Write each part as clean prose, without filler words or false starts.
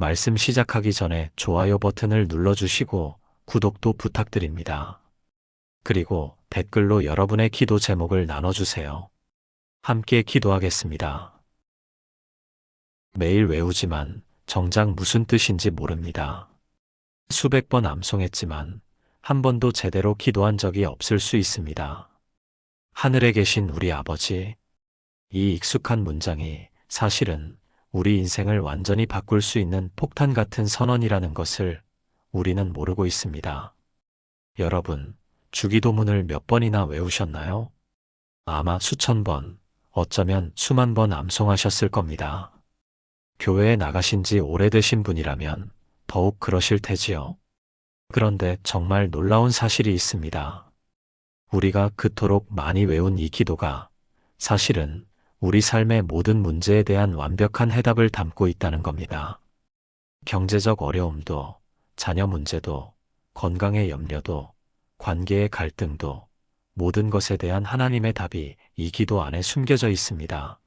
말씀 시작하기 전에 좋아요 버튼을 눌러주시고 구독도 부탁드립니다. 그리고 댓글로 여러분의 기도 제목을 나눠주세요. 함께 기도하겠습니다. 매일 외우지만 정작 무슨 뜻인지 모릅니다. 수백 번 암송했지만 한 번도 제대로 기도한 적이 없을 수 있습니다. 하늘에 계신 우리 아버지, 이 익숙한 문장이 사실은 우리 인생을 완전히 바꿀 수 있는 폭탄 같은 선언이라는 것을 우리는 모르고 있습니다. 여러분, 주기도문을 몇 번이나 외우셨나요? 아마 수천 번, 어쩌면 수만 번 암송하셨을 겁니다. 교회에 나가신 지 오래되신 분이라면 더욱 그러실 테지요. 그런데 정말 놀라운 사실이 있습니다. 우리가 그토록 많이 외운 이 기도가 사실은 우리 삶의 모든 문제에 대한 완벽한 해답을 담고 있다는 겁니다. 경제적 어려움도, 자녀 문제도, 건강의 염려도, 관계의 갈등도, 모든 것에 대한 하나님의 답이 이 기도 안에 숨겨져 있습니다.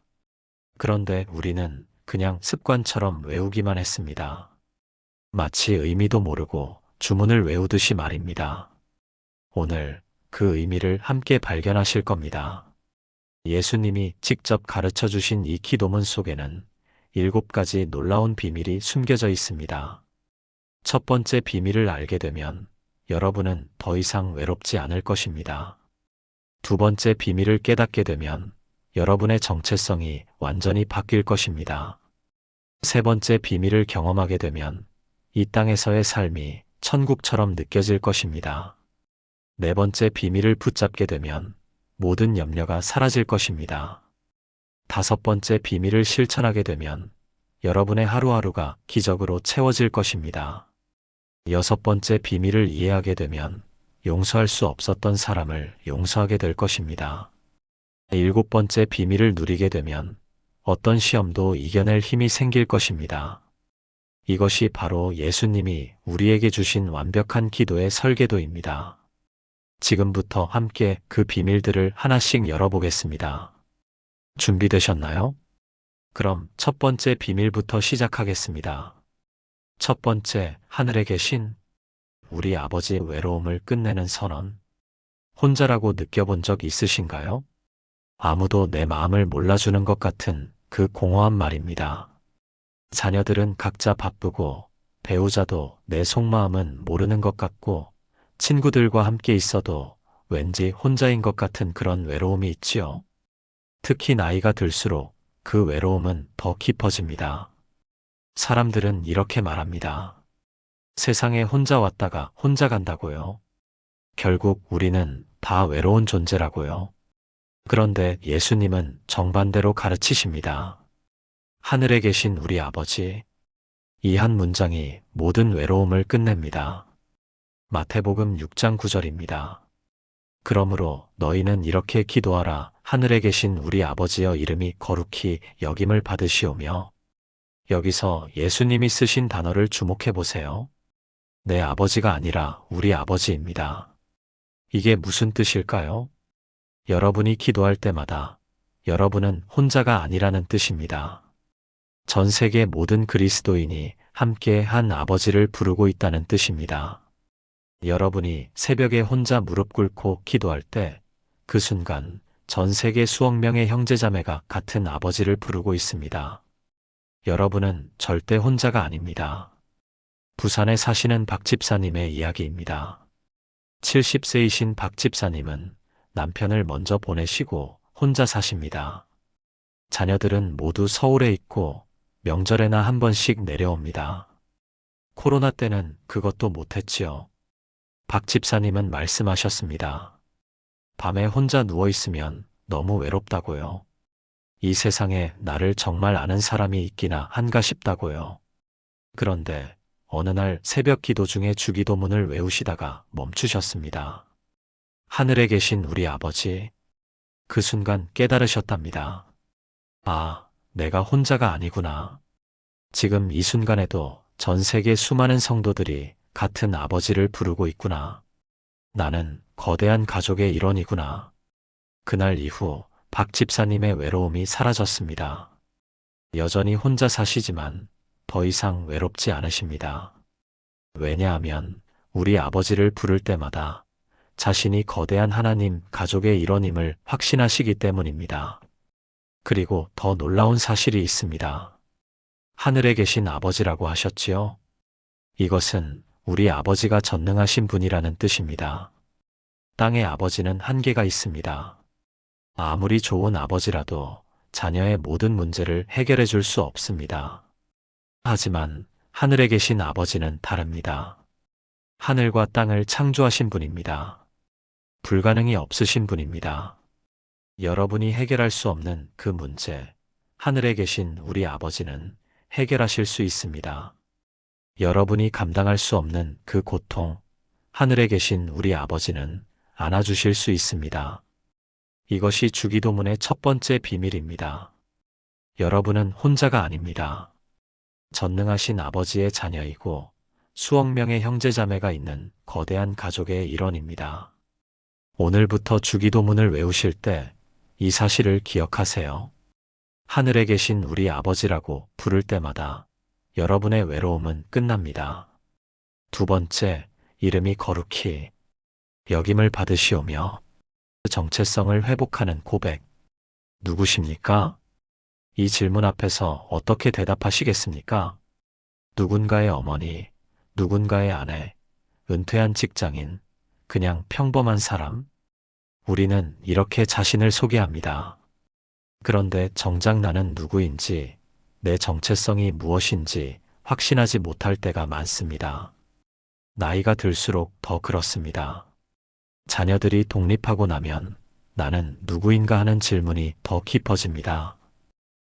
그런데 우리는 그냥 습관처럼 외우기만 했습니다. 마치 의미도 모르고 주문을 외우듯이 말입니다. 오늘 그 의미를 함께 발견하실 겁니다. 예수님이 직접 가르쳐 주신 이 기도문 속에는 7가지 놀라운 비밀이 숨겨져 있습니다. 첫 번째 비밀을 알게 되면 여러분은 더 이상 외롭지 않을 것입니다. 두 번째 비밀을 깨닫게 되면 여러분의 정체성이 완전히 바뀔 것입니다. 세 번째 비밀을 경험하게 되면 이 땅에서의 삶이 천국처럼 느껴질 것입니다. 네 번째 비밀을 붙잡게 되면 모든 염려가 사라질 것입니다. 다섯 번째 비밀을 실천하게 되면 여러분의 하루하루가 기적으로 채워질 것입니다. 여섯 번째 비밀을 이해하게 되면 용서할 수 없었던 사람을 용서하게 될 것입니다. 일곱 번째 비밀을 누리게 되면 어떤 시험도 이겨낼 힘이 생길 것입니다. 이것이 바로 예수님이 우리에게 주신 완벽한 기도의 설계도입니다. 지금부터 함께 그 비밀들을 하나씩 열어보겠습니다. 준비되셨나요? 그럼 첫 번째 비밀부터 시작하겠습니다. 첫 번째, 하늘에 계신 우리 아버지의 외로움을 끝내는 선언. 혼자라고 느껴본 적 있으신가요? 아무도 내 마음을 몰라주는 것 같은 그 공허한 말입니다. 자녀들은 각자 바쁘고 배우자도 내 속마음은 모르는 것 같고 친구들과 함께 있어도 왠지 혼자인 것 같은 그런 외로움이 있지요. 특히 나이가 들수록 그 외로움은 더 깊어집니다. 사람들은 이렇게 말합니다. 세상에 혼자 왔다가 혼자 간다고요. 결국 우리는 다 외로운 존재라고요. 그런데 예수님은 정반대로 가르치십니다. 하늘에 계신 우리 아버지. 이 한 문장이 모든 외로움을 끝냅니다. 마태복음 6장 9절입니다. 그러므로 너희는 이렇게 기도하라. 하늘에 계신 우리 아버지여 이름이 거룩히 여김을 받으시오며. 여기서 예수님이 쓰신 단어를 주목해 보세요. 내 아버지가 아니라 우리 아버지입니다. 이게 무슨 뜻일까요? 여러분이 기도할 때마다 여러분은 혼자가 아니라는 뜻입니다. 전 세계 모든 그리스도인이 함께 한 아버지를 부르고 있다는 뜻입니다. 여러분이 새벽에 혼자 무릎 꿇고 기도할 때 그 순간 전 세계 수억 명의 형제자매가 같은 아버지를 부르고 있습니다. 여러분은 절대 혼자가 아닙니다. 부산에 사시는 박 집사님의 이야기입니다. 70세이신 박 집사님은 남편을 먼저 보내시고 혼자 사십니다. 자녀들은 모두 서울에 있고 명절에나 한 번씩 내려옵니다. 코로나 때는 그것도 못했지요. 박 집사님은 말씀하셨습니다. 밤에 혼자 누워있으면 너무 외롭다고요. 이 세상에 나를 정말 아는 사람이 있기나 한가 싶다고요. 그런데 어느 날 새벽 기도 중에 주기도문을 외우시다가 멈추셨습니다. 하늘에 계신 우리 아버지. 그 순간 깨달으셨답니다. 아, 내가 혼자가 아니구나. 지금 이 순간에도 전 세계 수많은 성도들이 같은 아버지를 부르고 있구나. 나는 거대한 가족의 일원이구나. 그날 이후 박 집사님의 외로움이 사라졌습니다. 여전히 혼자 사시지만 더 이상 외롭지 않으십니다. 왜냐하면 우리 아버지를 부를 때마다 자신이 거대한 하나님 가족의 일원임을 확신하시기 때문입니다. 그리고 더 놀라운 사실이 있습니다. 하늘에 계신 아버지라고 하셨지요? 이것은 우리 아버지가 전능하신 분이라는 뜻입니다. 땅의 아버지는 한계가 있습니다. 아무리 좋은 아버지라도 자녀의 모든 문제를 해결해 줄 수 없습니다. 하지만 하늘에 계신 아버지는 다릅니다. 하늘과 땅을 창조하신 분입니다. 불가능이 없으신 분입니다. 여러분이 해결할 수 없는 그 문제, 하늘에 계신 우리 아버지는 해결하실 수 있습니다. 여러분이 감당할 수 없는 그 고통, 하늘에 계신 우리 아버지는 안아주실 수 있습니다. 이것이 주기도문의 첫 번째 비밀입니다. 여러분은 혼자가 아닙니다. 전능하신 아버지의 자녀이고 수억 명의 형제자매가 있는 거대한 가족의 일원입니다. 오늘부터 주기도문을 외우실 때 이 사실을 기억하세요. 하늘에 계신 우리 아버지라고 부를 때마다 여러분의 외로움은 끝납니다. 두 번째, 이름이 거룩히 여김을 받으시오며 정체성을 회복하는 고백. 누구십니까? 이 질문 앞에서 어떻게 대답하시겠습니까? 누군가의 어머니, 누군가의 아내, 은퇴한 직장인, 그냥 평범한 사람? 우리는 이렇게 자신을 소개합니다. 그런데 정작 나는 누구인지, 내 정체성이 무엇인지 확신하지 못할 때가 많습니다. 나이가 들수록 더 그렇습니다. 자녀들이 독립하고 나면 나는 누구인가 하는 질문이 더 깊어집니다.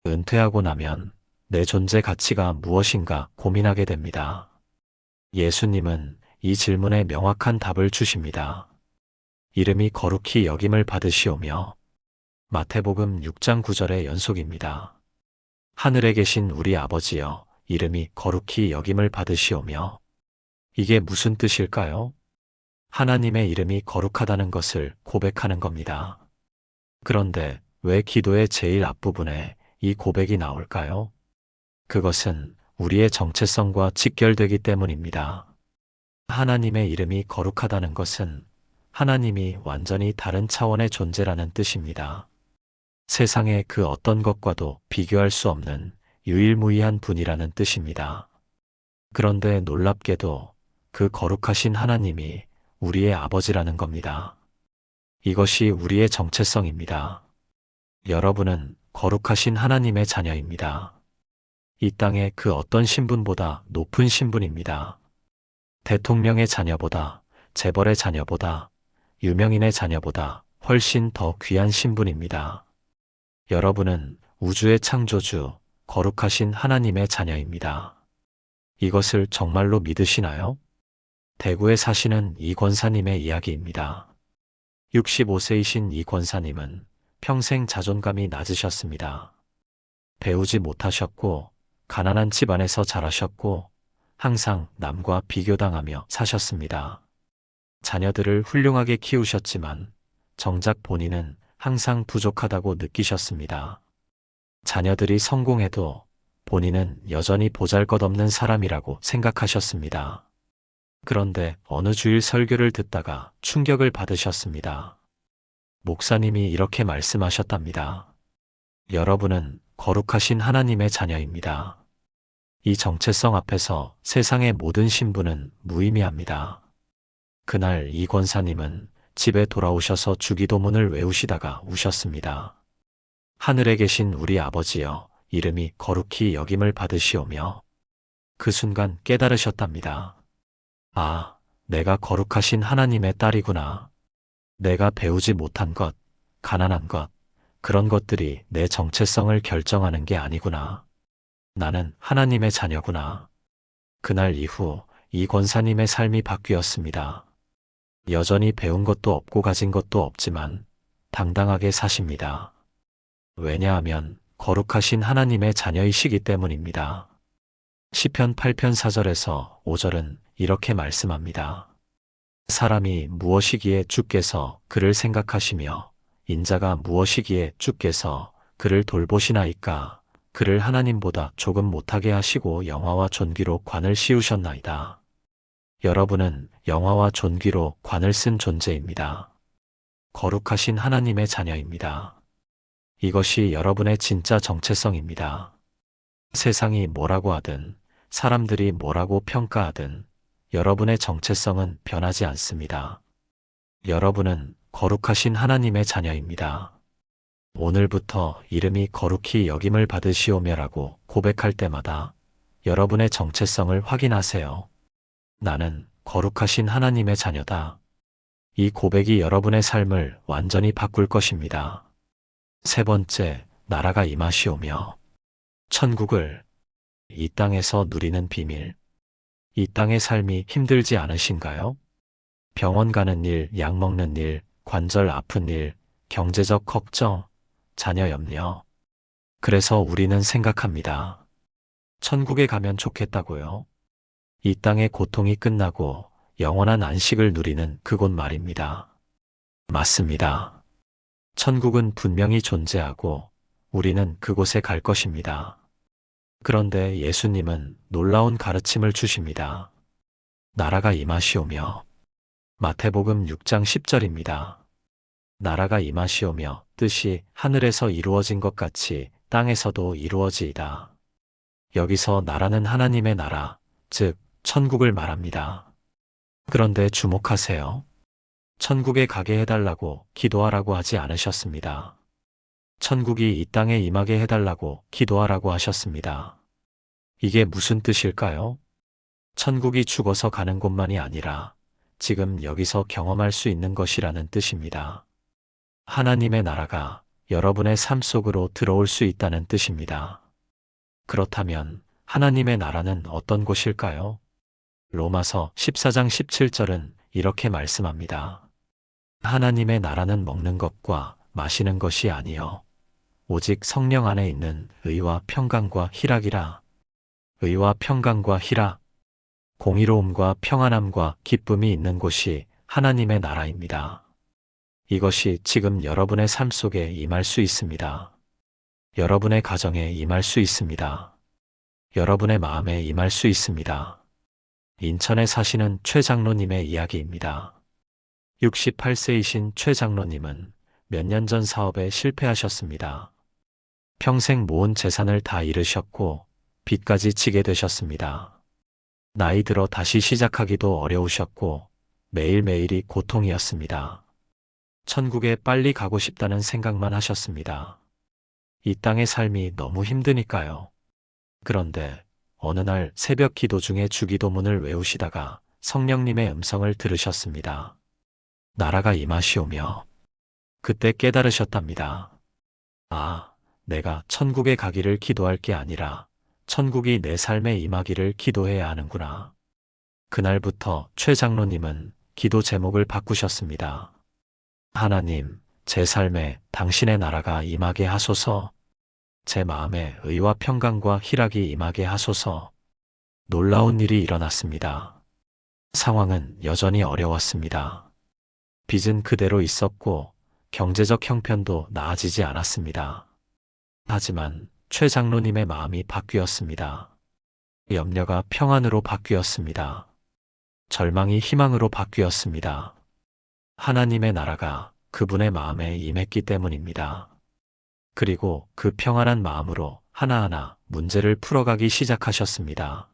은퇴하고 나면 내 존재 가치가 무엇인가 고민하게 됩니다. 예수님은 이 질문에 명확한 답을 주십니다. 이름이 거룩히 여김을 받으시오며 마태복음 6장 9절의 연속입니다. 하늘에 계신 우리 아버지여, 이름이 거룩히 여김을 받으시오며. 이게 무슨 뜻일까요? 하나님의 이름이 거룩하다는 것을 고백하는 겁니다. 그런데 왜 기도의 제일 앞부분에 이 고백이 나올까요? 그것은 우리의 정체성과 직결되기 때문입니다. 하나님의 이름이 거룩하다는 것은 하나님이 완전히 다른 차원의 존재라는 뜻입니다. 세상의 그 어떤 것과도 비교할 수 없는 유일무이한 분이라는 뜻입니다. 그런데 놀랍게도 그 거룩하신 하나님이 우리의 아버지라는 겁니다. 이것이 우리의 정체성입니다. 여러분은 거룩하신 하나님의 자녀입니다. 이 땅의 그 어떤 신분보다 높은 신분입니다. 대통령의 자녀보다, 재벌의 자녀보다, 유명인의 자녀보다 훨씬 더 귀한 신분입니다. 여러분은 우주의 창조주, 거룩하신 하나님의 자녀입니다. 이것을 정말로 믿으시나요? 대구에 사시는 이 권사님의 이야기입니다. 65세이신 이 권사님은 평생 자존감이 낮으셨습니다. 배우지 못하셨고, 가난한 집안에서 자라셨고, 항상 남과 비교당하며 사셨습니다. 자녀들을 훌륭하게 키우셨지만 정작 본인은 항상 부족하다고 느끼셨습니다. 자녀들이 성공해도 본인은 여전히 보잘것없는 사람이라고 생각하셨습니다. 그런데 어느 주일 설교를 듣다가 충격을 받으셨습니다. 목사님이 이렇게 말씀하셨답니다. 여러분은 거룩하신 하나님의 자녀입니다. 이 정체성 앞에서 세상의 모든 신분은 무의미합니다. 그날 이 권사님은 집에 돌아오셔서 주기도문을 외우시다가 우셨습니다. 하늘에 계신 우리 아버지여, 이름이 거룩히 여김을 받으시오며. 그 순간 깨달으셨답니다. 아, 내가 거룩하신 하나님의 딸이구나. 내가 배우지 못한 것, 가난한 것, 그런 것들이 내 정체성을 결정하는 게 아니구나. 나는 하나님의 자녀구나. 그날 이후 이 권사님의 삶이 바뀌었습니다. 여전히 배운 것도 없고 가진 것도 없지만 당당하게 사십니다. 왜냐하면 거룩하신 하나님의 자녀이시기 때문입니다. 시편 8편 4절에서 5절은 이렇게 말씀합니다. 사람이 무엇이기에 주께서 그를 생각하시며 인자가 무엇이기에 주께서 그를 돌보시나이까. 그를 하나님보다 조금 못하게 하시고 영화와 존귀로 관을 씌우셨나이다. 여러분은 영화와 존귀로 관을 쓴 존재입니다. 거룩하신 하나님의 자녀입니다. 이것이 여러분의 진짜 정체성입니다. 세상이 뭐라고 하든, 사람들이 뭐라고 평가하든, 여러분의 정체성은 변하지 않습니다. 여러분은 거룩하신 하나님의 자녀입니다. 오늘부터 이름이 거룩히 여김을 받으시오며라고 고백할 때마다 여러분의 정체성을 확인하세요. 나는 거룩하신 하나님의 자녀다. 이 고백이 여러분의 삶을 완전히 바꿀 것입니다. 세 번째, 나라가 임하시오며 천국을 이 땅에서 누리는 비밀. 이 땅의 삶이 힘들지 않으신가요? 병원 가는 일, 약 먹는 일, 관절 아픈 일, 경제적 걱정, 자녀 염려. 그래서 우리는 생각합니다. 천국에 가면 좋겠다고요. 이 땅의 고통이 끝나고 영원한 안식을 누리는 그곳 말입니다. 맞습니다. 천국은 분명히 존재하고 우리는 그곳에 갈 것입니다. 그런데 예수님은 놀라운 가르침을 주십니다. 나라가 임하시오며 마태복음 6장 10절입니다. 나라가 임하시오며 뜻이 하늘에서 이루어진 것 같이 땅에서도 이루어지이다. 여기서 나라는 하나님의 나라, 즉 천국을 말합니다. 그런데 주목하세요. 천국에 가게 해달라고 기도하라고 하지 않으셨습니다. 천국이 이 땅에 임하게 해달라고 기도하라고 하셨습니다. 이게 무슨 뜻일까요? 천국이 죽어서 가는 곳만이 아니라 지금 여기서 경험할 수 있는 것이라는 뜻입니다. 하나님의 나라가 여러분의 삶 속으로 들어올 수 있다는 뜻입니다. 그렇다면 하나님의 나라는 어떤 곳일까요? 로마서 14장 17절은 이렇게 말씀합니다. 하나님의 나라는 먹는 것과 마시는 것이 아니요 오직 성령 안에 있는 의와 평강과 희락이라. 의와 평강과 희락, 공의로움과 평안함과 기쁨이 있는 곳이 하나님의 나라입니다. 이것이 지금 여러분의 삶 속에 임할 수 있습니다. 여러분의 가정에 임할 수 있습니다. 여러분의 마음에 임할 수 있습니다. 인천에 사시는 최 장로님의 이야기입니다. 68세이신 최 장로님은 몇 년 전 사업에 실패하셨습니다. 평생 모은 재산을 다 잃으셨고 빚까지 지게 되셨습니다. 나이 들어 다시 시작하기도 어려우셨고 매일매일이 고통이었습니다. 천국에 빨리 가고 싶다는 생각만 하셨습니다. 이 땅의 삶이 너무 힘드니까요. 그런데 어느 날 새벽 기도 중에 주기도문을 외우시다가 성령님의 음성을 들으셨습니다. 나라가 임하시오며 그때 깨달으셨답니다. 아, 내가 천국에 가기를 기도할 게 아니라 천국이 내 삶에 임하기를 기도해야 하는구나. 그날부터 최 장로님은 기도 제목을 바꾸셨습니다. 하나님, 제 삶에 당신의 나라가 임하게 하소서. 제 마음에 의와 평강과 희락이 임하게 하소서. 놀라운 일이 일어났습니다. 상황은 여전히 어려웠습니다. 빚은 그대로 있었고 경제적 형편도 나아지지 않았습니다. 하지만 최 장로님의 마음이 바뀌었습니다. 염려가 평안으로 바뀌었습니다. 절망이 희망으로 바뀌었습니다. 하나님의 나라가 그분의 마음에 임했기 때문입니다. 그리고 그 평안한 마음으로 하나하나 문제를 풀어가기 시작하셨습니다.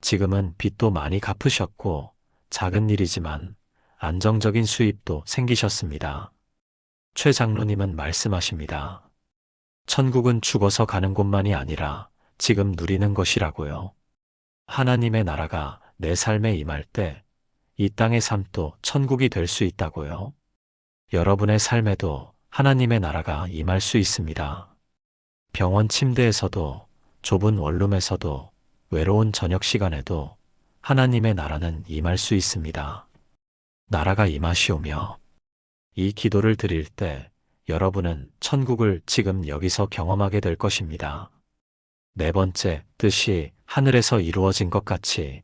지금은 빚도 많이 갚으셨고 작은 일이지만 안정적인 수입도 생기셨습니다. 최 장로님은 말씀하십니다. 천국은 죽어서 가는 곳만이 아니라 지금 누리는 것이라고요. 하나님의 나라가 내 삶에 임할 때 이 땅의 삶도 천국이 될 수 있다고요. 여러분의 삶에도 하나님의 나라가 임할 수 있습니다. 병원 침대에서도 좁은 원룸에서도 외로운 저녁 시간에도 하나님의 나라는 임할 수 있습니다. 나라가 임하시오며 이 기도를 드릴 때 여러분은 천국을 지금 여기서 경험하게 될 것입니다. 네 번째, 뜻이 하늘에서 이루어진 것 같이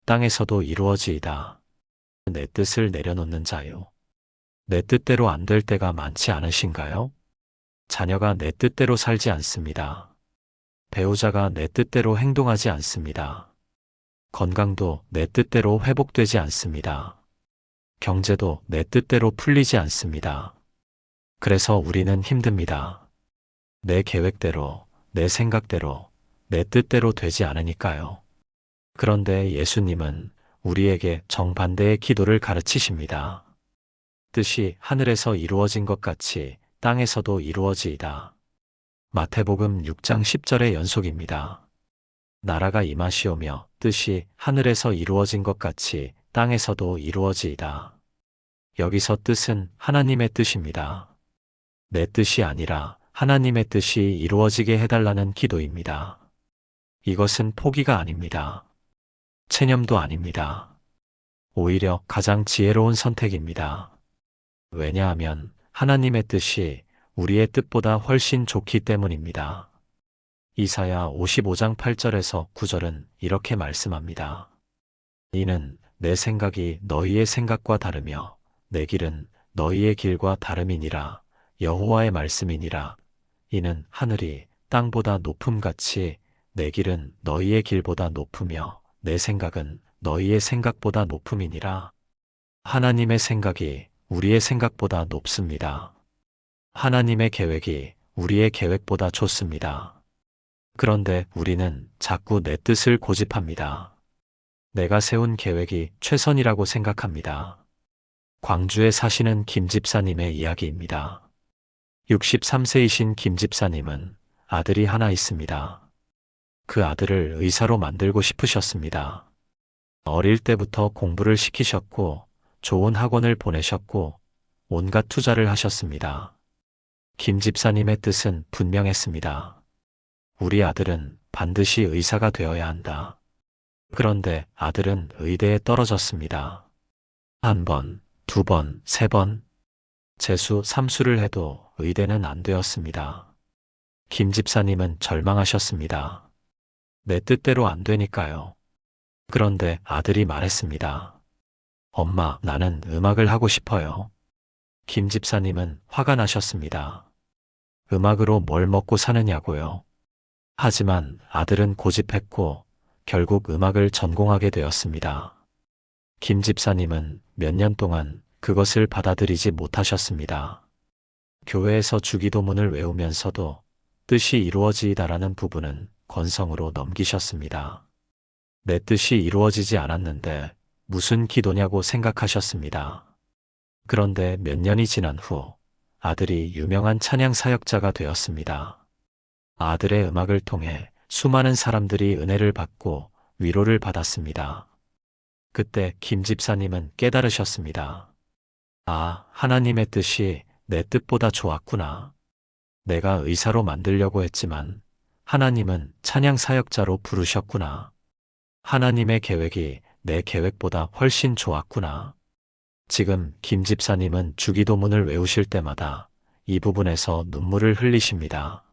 땅에서도 이루어지이다. 내 뜻을 내려놓는 자요. 내 뜻대로 안 될 때가 많지 않으신가요? 자녀가 내 뜻대로 살지 않습니다. 배우자가 내 뜻대로 행동하지 않습니다. 건강도 내 뜻대로 회복되지 않습니다. 경제도 내 뜻대로 풀리지 않습니다. 그래서 우리는 힘듭니다. 내 계획대로, 내 생각대로, 내 뜻대로 되지 않으니까요. 그런데 예수님은 우리에게 정반대의 기도를 가르치십니다. 뜻이 하늘에서 이루어진 것 같이 땅에서도 이루어지이다. 마태복음 6장 10절의 연속입니다. 나라가 임하시오며 뜻이 하늘에서 이루어진 것 같이 땅에서도 이루어지이다. 여기서 뜻은 하나님의 뜻입니다. 내 뜻이 아니라 하나님의 뜻이 이루어지게 해달라는 기도입니다. 이것은 포기가 아닙니다. 체념도 아닙니다. 오히려 가장 지혜로운 선택입니다. 왜냐하면 하나님의 뜻이 우리의 뜻보다 훨씬 좋기 때문입니다. 이사야 55장 8절에서 9절은 이렇게 말씀합니다. 이는 내 생각이 너희의 생각과 다르며 내 길은 너희의 길과 다름이니라. 여호와의 말씀이니라. 이는 하늘이 땅보다 높음같이 내 길은 너희의 길보다 높으며 내 생각은 너희의 생각보다 높음이니라. 하나님의 생각이 우리의 생각보다 높습니다. 하나님의 계획이 우리의 계획보다 좋습니다. 그런데 우리는 자꾸 내 뜻을 고집합니다. 내가 세운 계획이 최선이라고 생각합니다. 광주에 사시는 김 집사님의 이야기입니다. 63세이신 김 집사님은 아들이 하나 있습니다. 그 아들을 의사로 만들고 싶으셨습니다. 어릴 때부터 공부를 시키셨고 좋은 학원을 보내셨고 온갖 투자를 하셨습니다. 김 집사님의 뜻은 분명했습니다. 우리 아들은 반드시 의사가 되어야 한다. 그런데 아들은 의대에 떨어졌습니다. 한 번, 두 번, 세 번, 재수, 삼수를 해도 의대는 안 되었습니다. 김 집사님은 절망하셨습니다. 내 뜻대로 안 되니까요. 그런데 아들이 말했습니다. 엄마, 나는 음악을 하고 싶어요. 김 집사님은 화가 나셨습니다. 음악으로 뭘 먹고 사느냐고요. 하지만 아들은 고집했고 결국 음악을 전공하게 되었습니다. 김 집사님은 몇 년 동안 그것을 받아들이지 못하셨습니다. 교회에서 주기도문을 외우면서도 뜻이 이루어지이다라는 부분은 건성으로 넘기셨습니다. 내 뜻이 이루어지지 않았는데 무슨 기도냐고 생각하셨습니다. 그런데 몇 년이 지난 후 아들이 유명한 찬양 사역자가 되었습니다. 아들의 음악을 통해 수많은 사람들이 은혜를 받고 위로를 받았습니다. 그때 김 집사님은 깨달으셨습니다. 아, 하나님의 뜻이 내 뜻보다 좋았구나. 내가 의사로 만들려고 했지만 하나님은 찬양 사역자로 부르셨구나. 하나님의 계획이 내 계획보다 훨씬 좋았구나. 지금 김 집사님은 주기도문을 외우실 때마다 이 부분에서 눈물을 흘리십니다.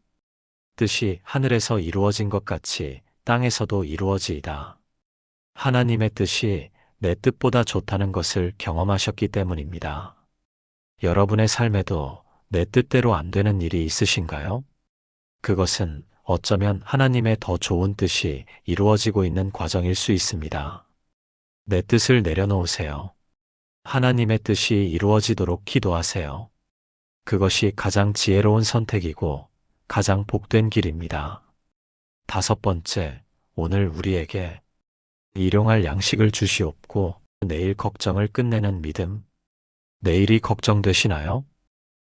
뜻이 하늘에서 이루어진 것 같이 땅에서도 이루어지이다. 하나님의 뜻이 내 뜻보다 좋다는 것을 경험하셨기 때문입니다. 여러분의 삶에도 내 뜻대로 안 되는 일이 있으신가요? 그것은 어쩌면 하나님의 더 좋은 뜻이 이루어지고 있는 과정일 수 있습니다. 내 뜻을 내려놓으세요. 하나님의 뜻이 이루어지도록 기도하세요. 그것이 가장 지혜로운 선택이고 가장 복된 길입니다. 다섯 번째, 오늘 우리에게 일용할 양식을 주시옵고 내일 걱정을 끝내는 믿음. 내일이 걱정되시나요?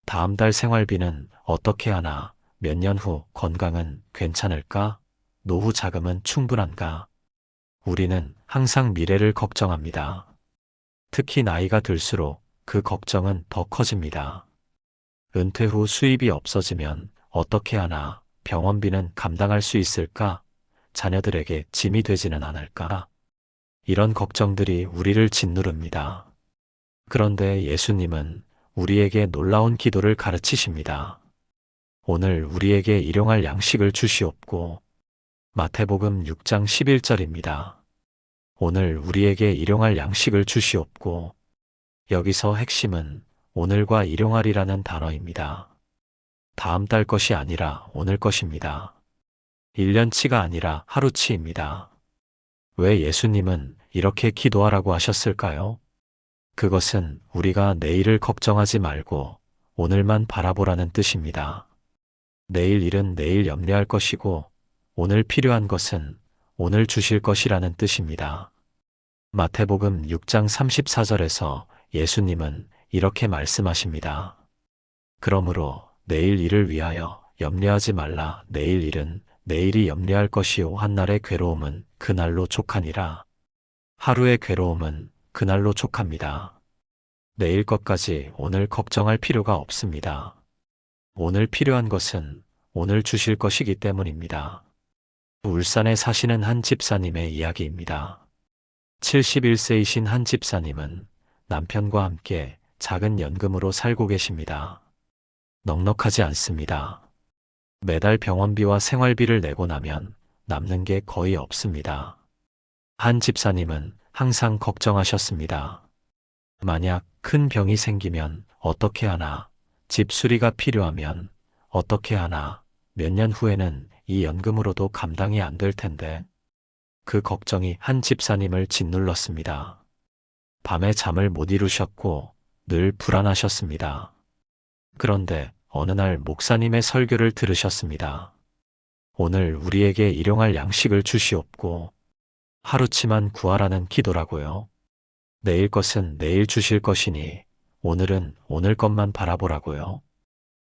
다음 달 생활비는 어떻게 하나? 몇 년 후 건강은 괜찮을까? 노후 자금은 충분한가? 우리는 항상 미래를 걱정합니다. 특히 나이가 들수록 그 걱정은 더 커집니다. 은퇴 후 수입이 없어지면 어떻게 하나? 병원비는 감당할 수 있을까? 자녀들에게 짐이 되지는 않을까? 이런 걱정들이 우리를 짓누릅니다. 그런데 예수님은 우리에게 놀라운 기도를 가르치십니다. 오늘 우리에게 일용할 양식을 주시옵고. 마태복음 6장 11절입니다. 오늘 우리에게 일용할 양식을 주시옵고. 여기서 핵심은 오늘과 일용할이라는 단어입니다. 다음 달 것이 아니라 오늘 것입니다. 1년치가 아니라 하루치입니다. 왜 예수님은 이렇게 기도하라고 하셨을까요? 그것은 우리가 내일을 걱정하지 말고 오늘만 바라보라는 뜻입니다. 내일 일은 내일 염려할 것이고 오늘 필요한 것은 오늘 주실 것이라는 뜻입니다. 마태복음 6장 34절에서 예수님은 이렇게 말씀하십니다. 그러므로 내일 일을 위하여 염려하지 말라. 내일 일은 내일이 염려할 것이요 한날의 괴로움은 그날로 족하니라. 하루의 괴로움은 그날로 족합니다. 내일 것까지 오늘 걱정할 필요가 없습니다. 오늘 필요한 것은 오늘 주실 것이기 때문입니다. 울산에 사시는 한 집사님의 이야기입니다. 71세이신 한 집사님은 남편과 함께 작은 연금으로 살고 계십니다. 넉넉하지 않습니다. 매달 병원비와 생활비를 내고 나면 남는 게 거의 없습니다. 한 집사님은 항상 걱정하셨습니다. 만약 큰 병이 생기면 어떻게 하나, 집 수리가 필요하면 어떻게 하나, 몇 년 후에는 이 연금으로도 감당이 안 될 텐데. 그 걱정이 한 집사님을 짓눌렀습니다. 밤에 잠을 못 이루셨고 늘 불안하셨습니다. 그런데 어느 날 목사님의 설교를 들으셨습니다. 오늘 우리에게 일용할 양식을 주시옵고 하루치만 구하라는 기도라고요. 내일 것은 내일 주실 것이니 오늘은 오늘 것만 바라보라고요.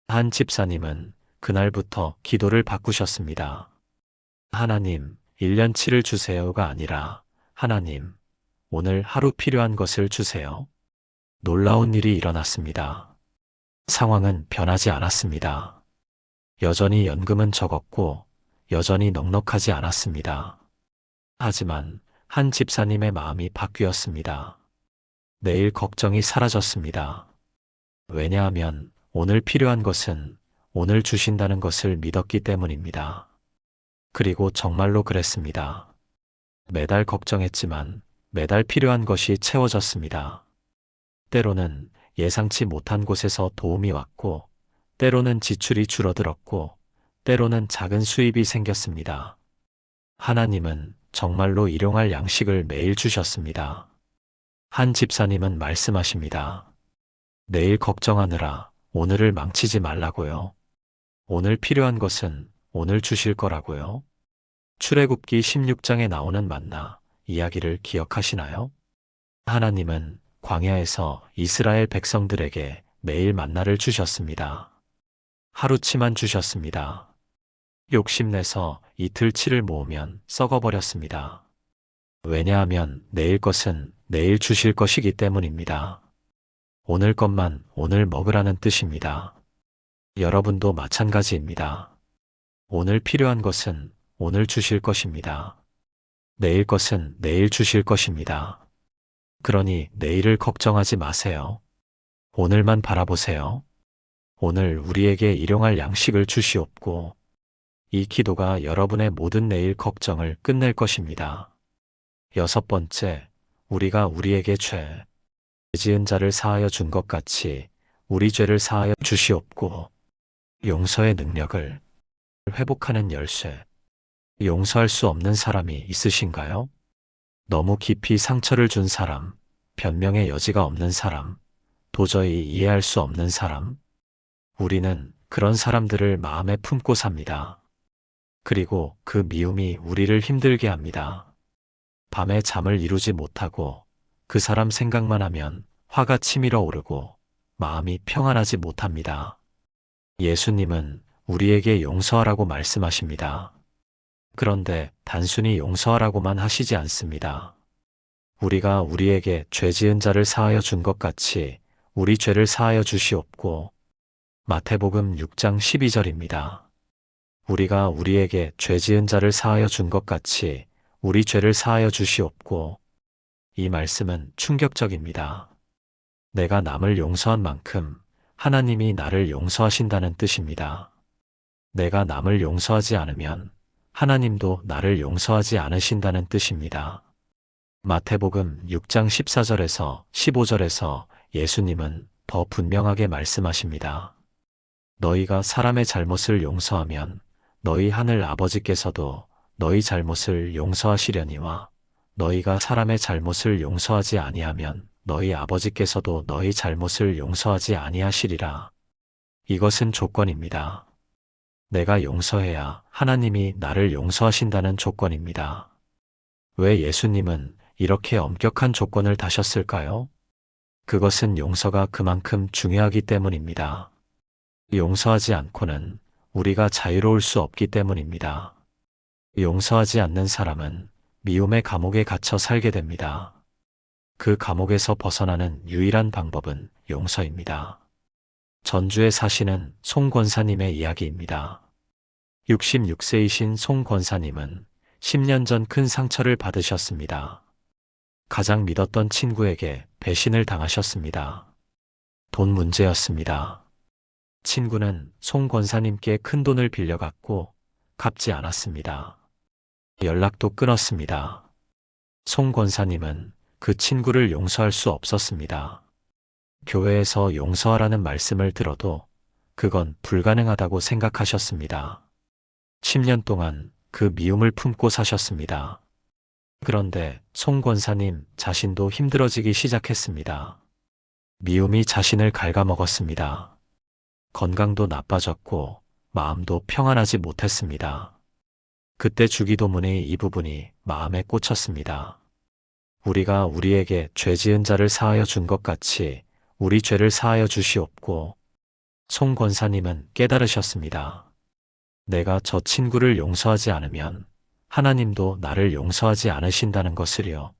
한 집사님은 그날부터 기도를 바꾸셨습니다. 하나님, 1년치를 주세요가 아니라 하나님, 오늘 하루 필요한 것을 주세요. 놀라운 일이 일어났습니다. 상황은 변하지 않았습니다. 여전히 연금은 적었고 여전히 넉넉하지 않았습니다. 하지만 한 집사님의 마음이 바뀌었습니다. 내일 걱정이 사라졌습니다. 왜냐하면 오늘 필요한 것은 오늘 주신다는 것을 믿었기 때문입니다. 그리고 정말로 그랬습니다. 매달 걱정했지만 매달 필요한 것이 채워졌습니다. 때로는 예상치 못한 곳에서 도움이 왔고, 때로는 지출이 줄어들었고, 때로는 작은 수입이 생겼습니다. 하나님은 정말로 일용할 양식을 매일 주셨습니다. 한 집사님은 말씀하십니다. 내일 걱정하느라 오늘을 망치지 말라고요. 오늘 필요한 것은 오늘 주실 거라고요. 출애굽기 16장에 나오는 만나 이야기를 기억하시나요? 하나님은 광야에서 이스라엘 백성들에게 매일 만나를 주셨습니다. 하루치만 주셨습니다. 욕심내서 이틀치를 모으면 썩어버렸습니다. 왜냐하면 내일 것은 내일 주실 것이기 때문입니다. 오늘 것만 오늘 먹으라는 뜻입니다. 여러분도 마찬가지입니다. 오늘 필요한 것은 오늘 주실 것입니다. 내일 것은 내일 주실 것입니다. 그러니 내일을 걱정하지 마세요. 오늘만 바라보세요. 오늘 우리에게 일용할 양식을 주시옵고 이 기도가 여러분의 모든 내일 걱정을 끝낼 것입니다. 6번째, 우리가 우리에게 죄 지은 자를 사하여 준 것 같이 우리 죄를 사하여 주시옵고 용서의 능력을 회복하는 열쇠. 용서할 수 없는 사람이 있으신가요? 너무 깊이 상처를 준 사람, 변명의 여지가 없는 사람, 도저히 이해할 수 없는 사람. 우리는 그런 사람들을 마음에 품고 삽니다. 그리고 그 미움이 우리를 힘들게 합니다. 밤에 잠을 이루지 못하고 그 사람 생각만 하면 화가 치밀어 오르고 마음이 평안하지 못합니다. 예수님은 우리에게 용서하라고 말씀하십니다. 그런데 단순히 용서하라고만 하시지 않습니다. 우리가 우리에게 죄 지은 자를 사하여 준 것 같이 우리 죄를 사하여 주시옵고 마태복음 6장 12절입니다. 우리가 우리에게 죄 지은 자를 사하여 준 것 같이 우리 죄를 사하여 주시옵고 이 말씀은 충격적입니다. 내가 남을 용서한 만큼 하나님이 나를 용서하신다는 뜻입니다. 내가 남을 용서하지 않으면 하나님도 나를 용서하지 않으신다는 뜻입니다. 마태복음 6장 14절에서 15절에서 예수님은 더 분명하게 말씀하십니다. 너희가 사람의 잘못을 용서하면 너희 하늘 아버지께서도 너희 잘못을 용서하시려니와 너희가 사람의 잘못을 용서하지 아니하면 너희 아버지께서도 너희 잘못을 용서하지 아니하시리라. 이것은 조건입니다. 내가 용서해야 하나님이 나를 용서하신다는 조건입니다. 왜 예수님은 이렇게 엄격한 조건을 다셨을까요? 그것은 용서가 그만큼 중요하기 때문입니다. 용서하지 않고는 우리가 자유로울 수 없기 때문입니다. 용서하지 않는 사람은 미움의 감옥에 갇혀 살게 됩니다. 그 감옥에서 벗어나는 유일한 방법은 용서입니다. 전주에 사시는 송 권사님의 이야기입니다. 66세이신 송 권사님은 10년 전 큰 상처를 받으셨습니다. 가장 믿었던 친구에게 배신을 당하셨습니다. 돈 문제였습니다. 친구는 송 권사님께 큰 돈을 빌려갔고 갚지 않았습니다. 연락도 끊었습니다. 송 권사님은 그 친구를 용서할 수 없었습니다. 교회에서 용서하라는 말씀을 들어도 그건 불가능하다고 생각하셨습니다. 10년 동안 그 미움을 품고 사셨습니다. 그런데 송 권사님 자신도 힘들어지기 시작했습니다. 미움이 자신을 갉아먹었습니다. 건강도 나빠졌고 마음도 평안하지 못했습니다. 그때 주기도문의 이 부분이 마음에 꽂혔습니다. 우리가 우리에게 죄 지은 자를 사하여 준 것 같이 우리 죄를 사하여 주시옵고. 송 권사님은 깨달으셨습니다. 내가 저 친구를 용서하지 않으면 하나님도 나를 용서하지 않으신다는 것을요.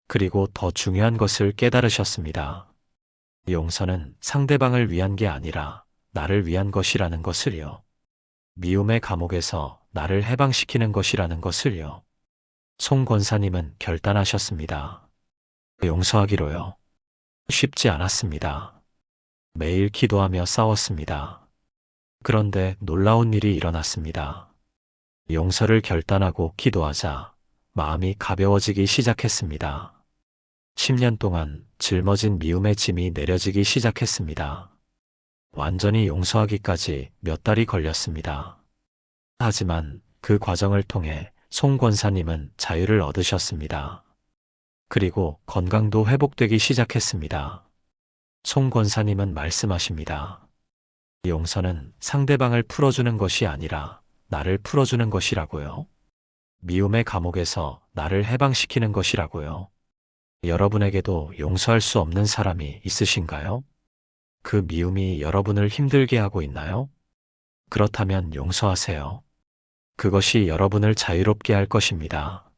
그리고 더 중요한 것을 깨달으셨습니다. 용서는 상대방을 위한 게 아니라 나를 위한 것이라는 것을요. 미움의 감옥에서 나를 해방시키는 것이라는 것을요. 송 권사님은 결단하셨습니다. 용서하기로요. 쉽지 않았습니다. 매일 기도하며 싸웠습니다. 그런데 놀라운 일이 일어났습니다. 용서를 결단하고 기도하자 마음이 가벼워지기 시작했습니다. 10년 동안 짊어진 미움의 짐이 내려지기 시작했습니다. 완전히 용서하기까지 몇 달이 걸렸습니다. 하지만 그 과정을 통해 송 권사님은 자유를 얻으셨습니다. 그리고 건강도 회복되기 시작했습니다. 송 권사님은 말씀하십니다. 용서는 상대방을 풀어주는 것이 아니라 나를 풀어주는 것이라고요. 미움의 감옥에서 나를 해방시키는 것이라고요. 여러분에게도 용서할 수 없는 사람이 있으신가요? 그 미움이 여러분을 힘들게 하고 있나요? 그렇다면 용서하세요. 그것이 여러분을 자유롭게 할 것입니다.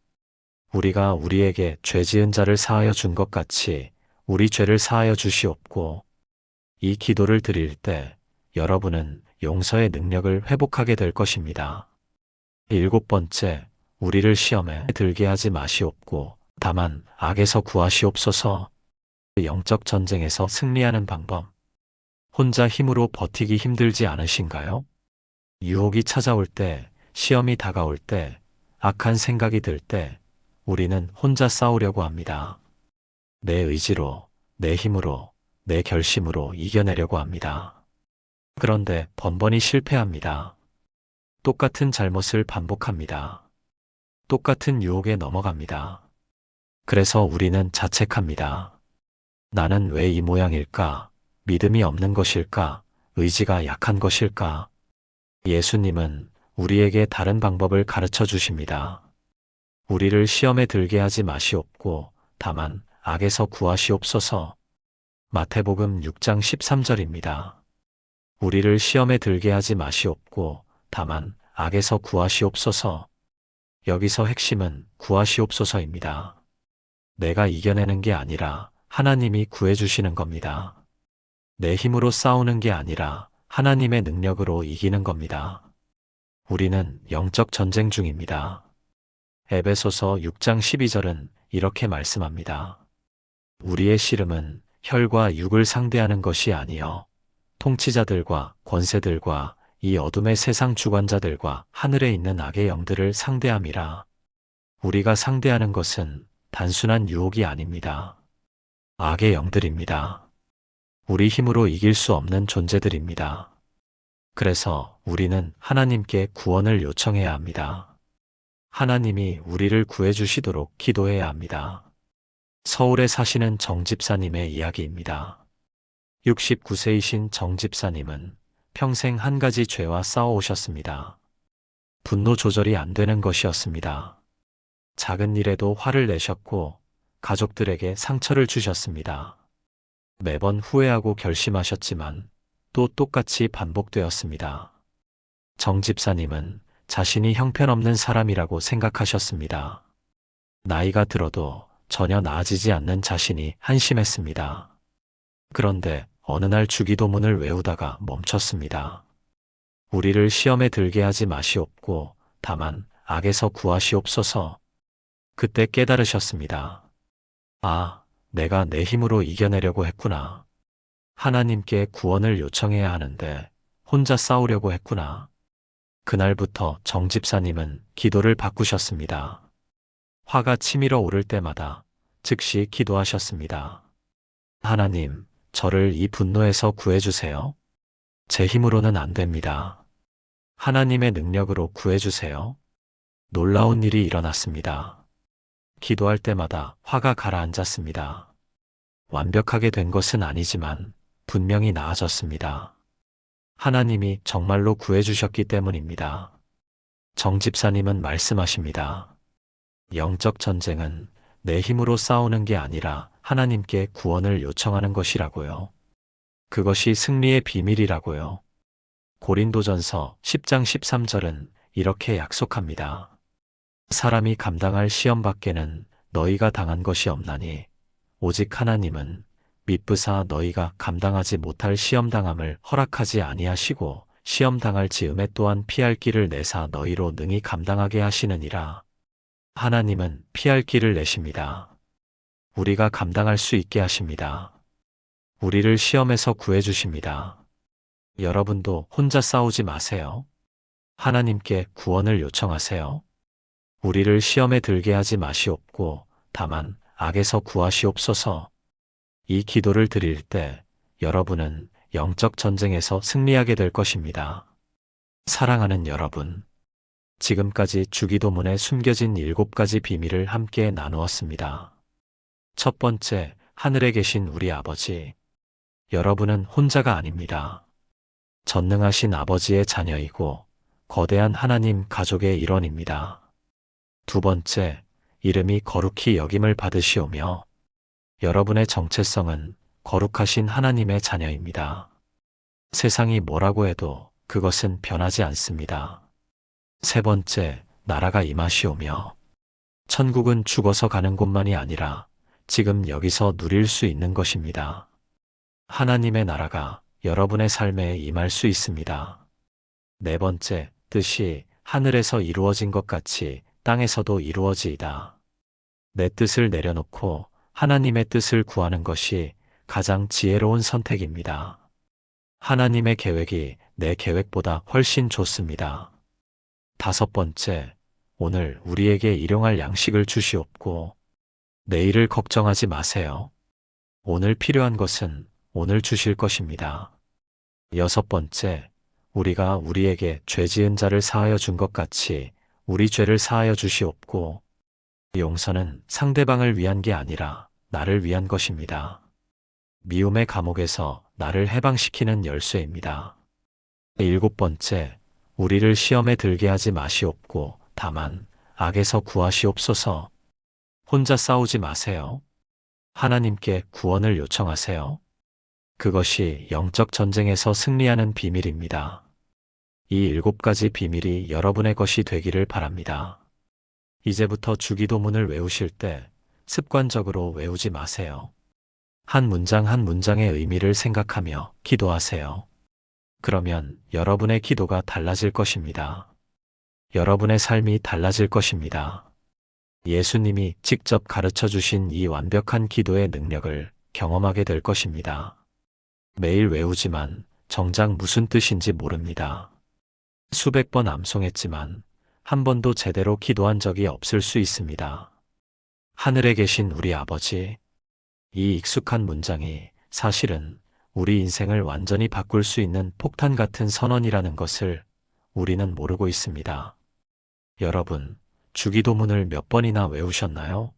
우리가 우리에게 죄 지은 자를 사하여 준 것 같이 우리 죄를 사하여 주시옵고. 이 기도를 드릴 때 여러분은 용서의 능력을 회복하게 될 것입니다. 7번째, 우리를 시험에 들게 하지 마시옵고 다만 악에서 구하시옵소서. 영적 전쟁에서 승리하는 방법. 혼자 힘으로 버티기 힘들지 않으신가요? 유혹이 찾아올 때, 시험이 다가올 때, 악한 생각이 들 때 우리는 혼자 싸우려고 합니다. 내 의지로, 내 힘으로, 내 결심으로 이겨내려고 합니다. 그런데 번번이 실패합니다. 똑같은 잘못을 반복합니다. 똑같은 유혹에 넘어갑니다. 그래서 우리는 자책합니다. 나는 왜 이 모양일까? 믿음이 없는 것일까? 의지가 약한 것일까? 예수님은 우리에게 다른 방법을 가르쳐 주십니다. 우리를 시험에 들게 하지 마시옵고 다만 악에서 구하시옵소서. 마태복음 6장 13절입니다. 우리를 시험에 들게 하지 마시옵고 다만 악에서 구하시옵소서. 여기서 핵심은 구하시옵소서입니다. 내가 이겨내는 게 아니라 하나님이 구해주시는 겁니다. 내 힘으로 싸우는 게 아니라 하나님의 능력으로 이기는 겁니다. 우리는 영적 전쟁 중입니다. 에베소서 6장 12절은 이렇게 말씀합니다. 우리의 씨름은 혈과 육을 상대하는 것이 아니요 통치자들과 권세들과 이 어둠의 세상 주관자들과 하늘에 있는 악의 영들을 상대함이라. 우리가 상대하는 것은 단순한 유혹이 아닙니다. 악의 영들입니다. 우리 힘으로 이길 수 없는 존재들입니다. 그래서 우리는 하나님께 구원을 요청해야 합니다. 하나님이 우리를 구해주시도록 기도해야 합니다. 서울에 사시는 정 집사님의 이야기입니다. 69세이신 정 집사님은 평생 한 가지 죄와 싸워오셨습니다. 분노 조절이 안 되는 것이었습니다. 작은 일에도 화를 내셨고 가족들에게 상처를 주셨습니다. 매번 후회하고 결심하셨지만 또 똑같이 반복되었습니다. 정 집사님은 자신이 형편없는 사람이라고 생각하셨습니다. 나이가 들어도 전혀 나아지지 않는 자신이 한심했습니다. 그런데 어느 날 주기도문을 외우다가 멈췄습니다. 우리를 시험에 들게 하지 마시옵고 다만 악에서 구하시옵소서. 그때 깨달으셨습니다. 아, 내가 내 힘으로 이겨내려고 했구나. 하나님께 구원을 요청해야 하는데 혼자 싸우려고 했구나. 그날부터 정 집사님은 기도를 바꾸셨습니다. 화가 치밀어 오를 때마다 즉시 기도하셨습니다. 하나님, 저를 이 분노에서 구해주세요. 제 힘으로는 안 됩니다. 하나님의 능력으로 구해주세요. 놀라운 일이 일어났습니다. 기도할 때마다 화가 가라앉았습니다. 완벽하게 된 것은 아니지만 분명히 나아졌습니다. 하나님이 정말로 구해주셨기 때문입니다. 정 집사님은 말씀하십니다. 영적 전쟁은 내 힘으로 싸우는 게 아니라 하나님께 구원을 요청하는 것이라고요. 그것이 승리의 비밀이라고요. 고린도전서 10장 13절은 이렇게 약속합니다. 사람이 감당할 시험 밖에는 너희가 당한 것이 없나니 오직 하나님은 미쁘사 너희가 감당하지 못할 시험당함을 허락하지 아니하시고 시험당할 즈음에 또한 피할 길을 내사 너희로 능히 감당하게 하시느니라. 하나님은 피할 길을 내십니다. 우리가 감당할 수 있게 하십니다. 우리를 시험에서 구해주십니다. 여러분도 혼자 싸우지 마세요. 하나님께 구원을 요청하세요. 우리를 시험에 들게 하지 마시옵고 다만 악에서 구하시옵소서. 이 기도를 드릴 때 여러분은 영적 전쟁에서 승리하게 될 것입니다. 사랑하는 여러분, 지금까지 주기도문에 숨겨진 7가지 비밀을 함께 나누었습니다. 첫 번째, 하늘에 계신 우리 아버지. 여러분은 혼자가 아닙니다. 전능하신 아버지의 자녀이고 거대한 하나님 가족의 일원입니다. 두 번째, 이름이 거룩히 여김을 받으시오며 여러분의 정체성은 거룩하신 하나님의 자녀입니다. 세상이 뭐라고 해도 그것은 변하지 않습니다. 세 번째, 나라가 임하시오며 천국은 죽어서 가는 곳만이 아니라 지금 여기서 누릴 수 있는 것입니다. 하나님의 나라가 여러분의 삶에 임할 수 있습니다. 네 번째, 뜻이 하늘에서 이루어진 것 같이 땅에서도 이루어지이다. 내 뜻을 내려놓고 하나님의 뜻을 구하는 것이 가장 지혜로운 선택입니다. 하나님의 계획이 내 계획보다 훨씬 좋습니다. 다섯 번째, 오늘 우리에게 일용할 양식을 주시옵고 내일을 걱정하지 마세요. 오늘 필요한 것은 오늘 주실 것입니다. 여섯 번째, 우리가 우리에게 죄 지은 자를 사하여 준 것 같이 우리 죄를 사하여 주시옵고 용서는 상대방을 위한 게 아니라 나를 위한 것입니다. 미움의 감옥에서 나를 해방시키는 열쇠입니다. 일곱 번째, 우리를 시험에 들게 하지 마시옵고 다만 악에서 구하시옵소서. 혼자 싸우지 마세요. 하나님께 구원을 요청하세요. 그것이 영적 전쟁에서 승리하는 비밀입니다. 이 7가지 비밀이 여러분의 것이 되기를 바랍니다. 이제부터 주기도문을 외우실 때 습관적으로 외우지 마세요. 한 문장 한 문장의 의미를 생각하며 기도하세요. 그러면 여러분의 기도가 달라질 것입니다. 여러분의 삶이 달라질 것입니다. 예수님이 직접 가르쳐 주신 이 완벽한 기도의 능력을 경험하게 될 것입니다. 매일 외우지만 정작 무슨 뜻인지 모릅니다. 수백 번 암송했지만 한 번도 제대로 기도한 적이 없을 수 있습니다. 하늘에 계신 우리 아버지, 이 익숙한 문장이 사실은 우리 인생을 완전히 바꿀 수 있는 폭탄 같은 선언이라는 것을 우리는 모르고 있습니다. 여러분, 주기도문을 몇 번이나 외우셨나요?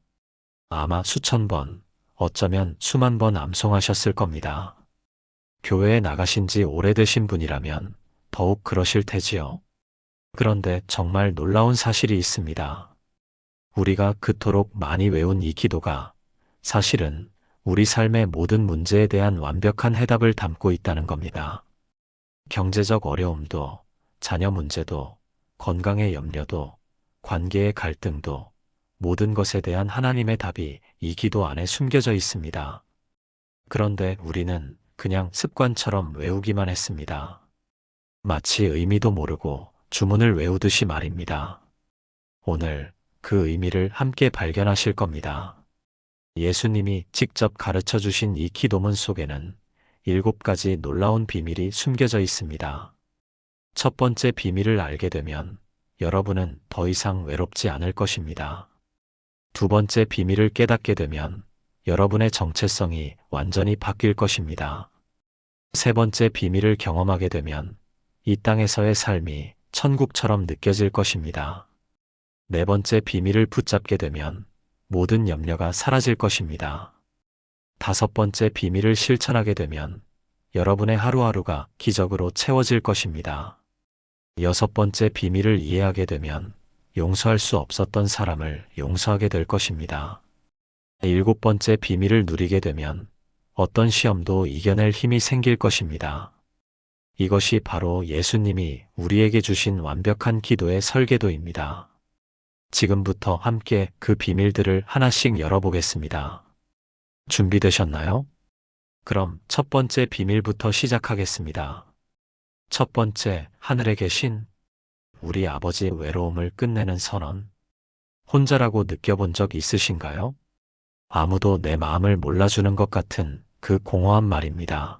아마 수천 번, 어쩌면 수만 번 암송하셨을 겁니다. 교회에 나가신 지 오래되신 분이라면 더욱 그러실 테지요. 그런데 정말 놀라운 사실이 있습니다. 우리가 그토록 많이 외운 이 기도가 사실은 우리 삶의 모든 문제에 대한 완벽한 해답을 담고 있다는 겁니다. 경제적 어려움도, 자녀 문제도, 건강의 염려도, 관계의 갈등도, 모든 것에 대한 하나님의 답이 이 기도 안에 숨겨져 있습니다. 그런데 우리는 그냥 습관처럼 외우기만 했습니다. 마치 의미도 모르고 주문을 외우듯이 말입니다. 오늘 그 의미를 함께 발견하실 겁니다. 예수님이 직접 가르쳐 주신 이 기도문 속에는 7가지 놀라운 비밀이 숨겨져 있습니다. 첫 번째 비밀을 알게 되면 여러분은 더 이상 외롭지 않을 것입니다. 두 번째 비밀을 깨닫게 되면 여러분의 정체성이 완전히 바뀔 것입니다. 세 번째 비밀을 경험하게 되면 이 땅에서의 삶이 천국처럼 느껴질 것입니다. 네 번째 비밀을 붙잡게 되면 모든 염려가 사라질 것입니다. 다섯 번째 비밀을 실천하게 되면 여러분의 하루하루가 기적으로 채워질 것입니다. 여섯 번째 비밀을 이해하게 되면 용서할 수 없었던 사람을 용서하게 될 것입니다. 일곱 번째 비밀을 누리게 되면 어떤 시험도 이겨낼 힘이 생길 것입니다. 이것이 바로 예수님이 우리에게 주신 완벽한 기도의 설계도입니다. 지금부터 함께 그 비밀들을 하나씩 열어보겠습니다. 준비되셨나요? 그럼 첫 번째 비밀부터 시작하겠습니다. 첫 번째, 하늘에 계신 우리 아버지 외로움을 끝내는 선언. 혼자라고 느껴본 적 있으신가요? 아무도 내 마음을 몰라주는 것 같은 그 공허한 말입니다.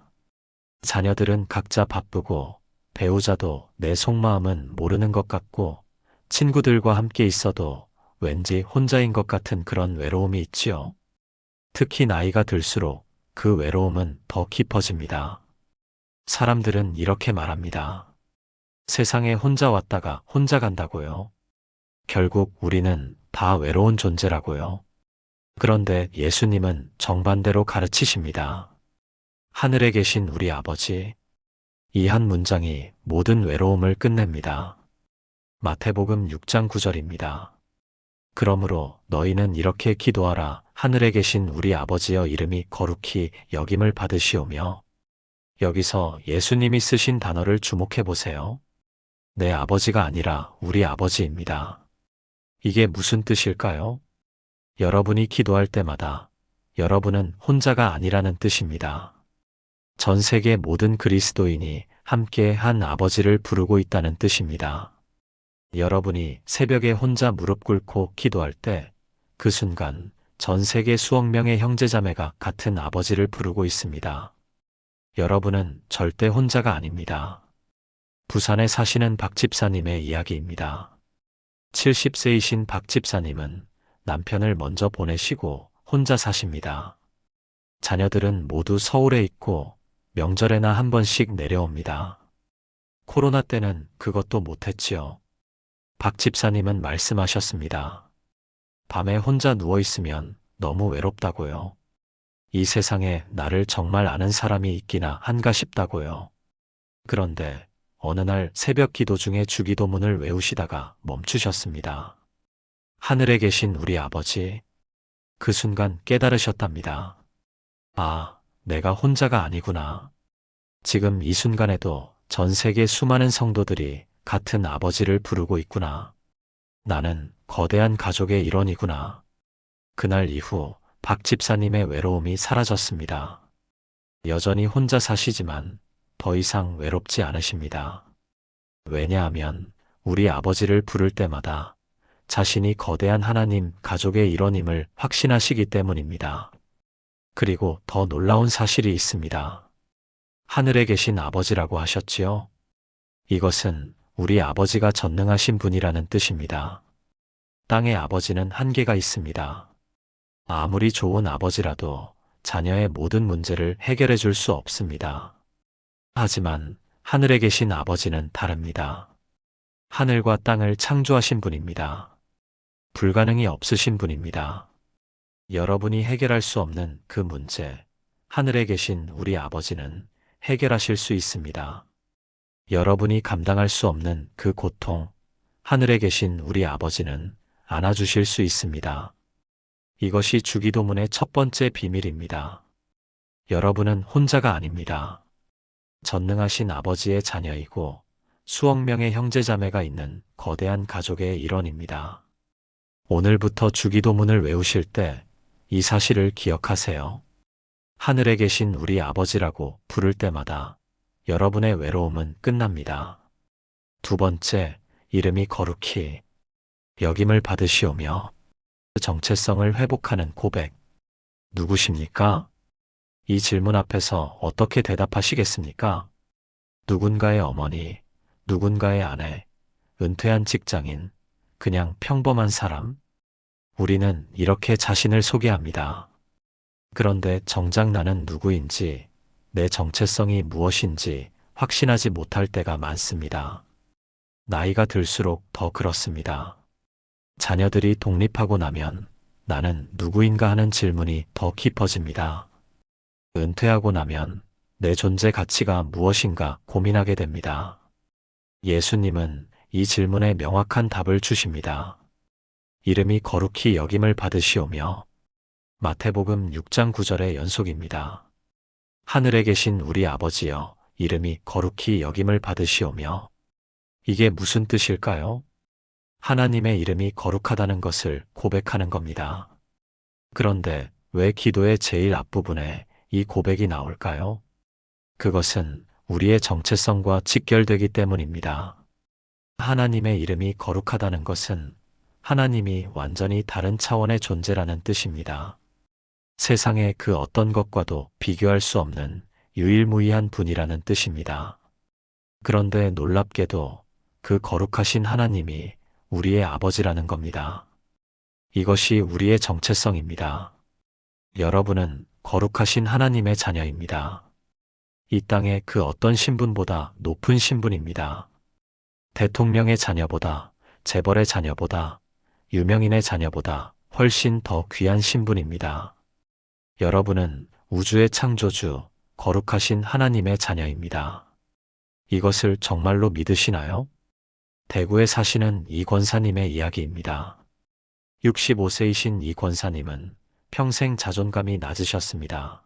자녀들은 각자 바쁘고 배우자도 내 속마음은 모르는 것 같고 친구들과 함께 있어도 왠지 혼자인 것 같은 그런 외로움이 있지요. 특히 나이가 들수록 그 외로움은 더 깊어집니다. 사람들은 이렇게 말합니다. 세상에 혼자 왔다가 혼자 간다고요. 결국 우리는 다 외로운 존재라고요. 그런데 예수님은 정반대로 가르치십니다. 하늘에 계신 우리 아버지. 이 한 문장이 모든 외로움을 끝냅니다. 마태복음 6장 9절입니다. 그러므로 너희는 이렇게 기도하라. 하늘에 계신 우리 아버지여 이름이 거룩히 여김을 받으시오며. 여기서 예수님이 쓰신 단어를 주목해 보세요. 내 아버지가 아니라 우리 아버지입니다. 이게 무슨 뜻일까요? 여러분이 기도할 때마다 여러분은 혼자가 아니라는 뜻입니다. 전 세계 모든 그리스도인이 함께 한 아버지를 부르고 있다는 뜻입니다. 여러분이 새벽에 혼자 무릎 꿇고 기도할 때 그 순간 전 세계 수억 명의 형제자매가 같은 아버지를 부르고 있습니다. 여러분은 절대 혼자가 아닙니다. 부산에 사시는 박 집사님의 이야기입니다. 70세이신 박 집사님은 남편을 먼저 보내시고 혼자 사십니다. 자녀들은 모두 서울에 있고 명절에나 한 번씩 내려옵니다. 코로나 때는 그것도 못했지요. 박 집사님은 말씀하셨습니다. 밤에 혼자 누워있으면 너무 외롭다고요. 이 세상에 나를 정말 아는 사람이 있기나 한가 싶다고요. 그런데 어느 날 새벽 기도 중에 주기도문을 외우시다가 멈추셨습니다. 하늘에 계신 우리 아버지. 그 순간 깨달으셨답니다. 아, 내가 혼자가 아니구나. 지금 이 순간에도 전 세계 수많은 성도들이 같은 아버지를 부르고 있구나. 나는 거대한 가족의 일원이구나. 그날 이후 박 집사님의 외로움이 사라졌습니다. 여전히 혼자 사시지만 더 이상 외롭지 않으십니다. 왜냐하면 우리 아버지를 부를 때마다 자신이 거대한 하나님 가족의 일원임을 확신하시기 때문입니다. 그리고 더 놀라운 사실이 있습니다. 하늘에 계신 아버지라고 하셨지요? 이것은 우리 아버지가 전능하신 분이라는 뜻입니다. 땅의 아버지는 한계가 있습니다. 아무리 좋은 아버지라도 자녀의 모든 문제를 해결해 줄 수 없습니다. 하지만 하늘에 계신 아버지는 다릅니다. 하늘과 땅을 창조하신 분입니다. 불가능이 없으신 분입니다. 여러분이 해결할 수 없는 그 문제, 하늘에 계신 우리 아버지는 해결하실 수 있습니다. 여러분이 감당할 수 없는 그 고통, 하늘에 계신 우리 아버지는 안아주실 수 있습니다. 이것이 주기도문의 첫 번째 비밀입니다. 여러분은 혼자가 아닙니다. 전능하신 아버지의 자녀이고 수억 명의 형제자매가 있는 거대한 가족의 일원입니다. 오늘부터 주기도문을 외우실 때 이 사실을 기억하세요. 하늘에 계신 우리 아버지라고 부를 때마다 여러분의 외로움은 끝납니다. 두 번째, 이름이 거룩히 여김을 받으시오며 정체성을 회복하는 고백. 누구십니까? 이 질문 앞에서 어떻게 대답하시겠습니까? 누군가의 어머니, 누군가의 아내, 은퇴한 직장인, 그냥 평범한 사람? 우리는 이렇게 자신을 소개합니다. 그런데 정작 나는 누구인지, 내 정체성이 무엇인지 확신하지 못할 때가 많습니다. 나이가 들수록 더 그렇습니다. 자녀들이 독립하고 나면 나는 누구인가 하는 질문이 더 깊어집니다. 은퇴하고 나면 내 존재 가치가 무엇인가 고민하게 됩니다. 예수님은 이 질문에 명확한 답을 주십니다. 이름이 거룩히 여김을 받으시오며 마태복음 6장 9절의 연속입니다. 하늘에 계신 우리 아버지여, 이름이 거룩히 여김을 받으시오며. 이게 무슨 뜻일까요? 하나님의 이름이 거룩하다는 것을 고백하는 겁니다. 그런데 왜 기도의 제일 앞부분에 이 고백이 나올까요? 그것은 우리의 정체성과 직결되기 때문입니다. 하나님의 이름이 거룩하다는 것은 하나님이 완전히 다른 차원의 존재라는 뜻입니다. 세상의 그 어떤 것과도 비교할 수 없는 유일무이한 분이라는 뜻입니다. 그런데 놀랍게도 그 거룩하신 하나님이 우리의 아버지라는 겁니다. 이것이 우리의 정체성입니다. 여러분은 거룩하신 하나님의 자녀입니다. 이 땅의 그 어떤 신분보다 높은 신분입니다. 대통령의 자녀보다, 재벌의 자녀보다, 유명인의 자녀보다 훨씬 더 귀한 신분입니다. 여러분은 우주의 창조주, 거룩하신 하나님의 자녀입니다. 이것을 정말로 믿으시나요? 대구에 사시는 이 권사님의 이야기입니다. 65세이신 이 권사님은 평생 자존감이 낮으셨습니다.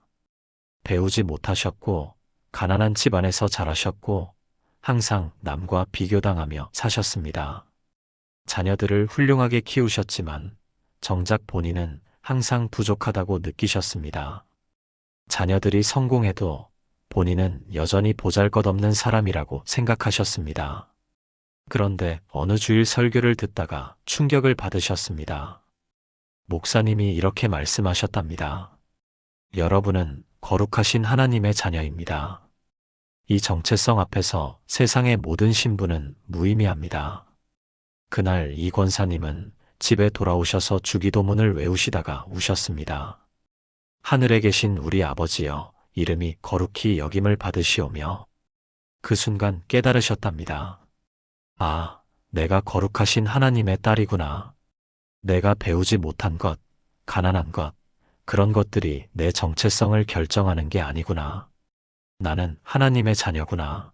배우지 못하셨고, 가난한 집안에서 자라셨고, 항상 남과 비교당하며 사셨습니다. 자녀들을 훌륭하게 키우셨지만 정작 본인은 항상 부족하다고 느끼셨습니다. 자녀들이 성공해도 본인은 여전히 보잘것없는 사람이라고 생각하셨습니다. 그런데 어느 주일 설교를 듣다가 충격을 받으셨습니다. 목사님이 이렇게 말씀하셨답니다. 여러분은 거룩하신 하나님의 자녀입니다. 이 정체성 앞에서 세상의 모든 신분은 무의미합니다. 그날 이 권사님은 집에 돌아오셔서 주기도문을 외우시다가 우셨습니다. 하늘에 계신 우리 아버지여, 이름이 거룩히 여김을 받으시오며. 그 순간 깨달으셨답니다. 아, 내가 거룩하신 하나님의 딸이구나. 내가 배우지 못한 것, 가난한 것, 그런 것들이 내 정체성을 결정하는 게 아니구나. 나는 하나님의 자녀구나.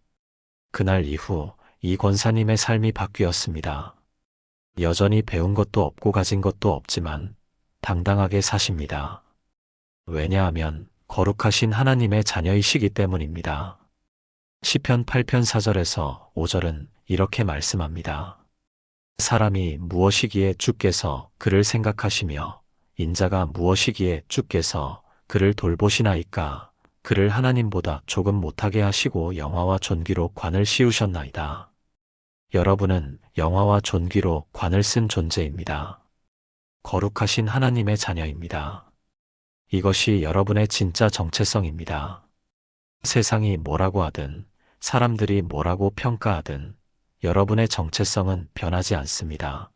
그날 이후 이 권사님의 삶이 바뀌었습니다. 여전히 배운 것도 없고 가진 것도 없지만 당당하게 사십니다. 왜냐하면 거룩하신 하나님의 자녀이시기 때문입니다. 시편 8편 4절에서 5절은 이렇게 말씀합니다. 사람이 무엇이기에 주께서 그를 생각하시며 인자가 무엇이기에 주께서 그를 돌보시나이까. 그를 하나님보다 조금 못하게 하시고 영화와 존귀로 관을 씌우셨나이다. 여러분은 영화와 존귀로 관을 쓴 존재입니다. 거룩하신 하나님의 자녀입니다. 이것이 여러분의 진짜 정체성입니다. 세상이 뭐라고 하든, 사람들이 뭐라고 평가하든 여러분의 정체성은 변하지 않습니다.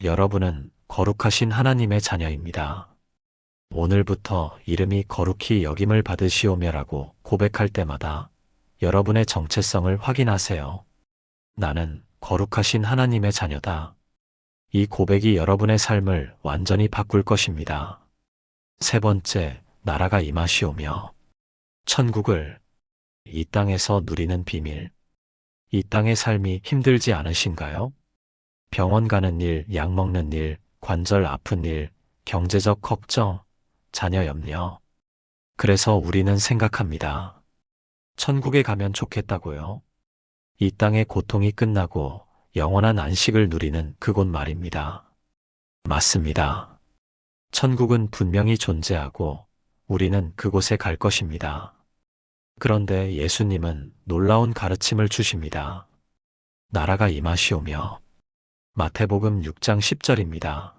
여러분은 거룩하신 하나님의 자녀입니다. 오늘부터 이름이 거룩히 여김을 받으시오며라고 고백할 때마다 여러분의 정체성을 확인하세요. 나는 거룩하신 하나님의 자녀다. 이 고백이 여러분의 삶을 완전히 바꿀 것입니다. 세 번째, 나라가 임하시오며 천국을 이 땅에서 누리는 비밀. 이 땅의 삶이 힘들지 않으신가요? 병원 가는 일, 약 먹는 일, 관절 아픈 일, 경제적 걱정, 자녀 염려. 그래서 우리는 생각합니다. 천국에 가면 좋겠다고요. 이 땅의 고통이 끝나고 영원한 안식을 누리는 그곳 말입니다. 맞습니다. 천국은 분명히 존재하고 우리는 그곳에 갈 것입니다. 그런데 예수님은 놀라운 가르침을 주십니다. 나라가 임하시오며 마태복음 6장 10절입니다.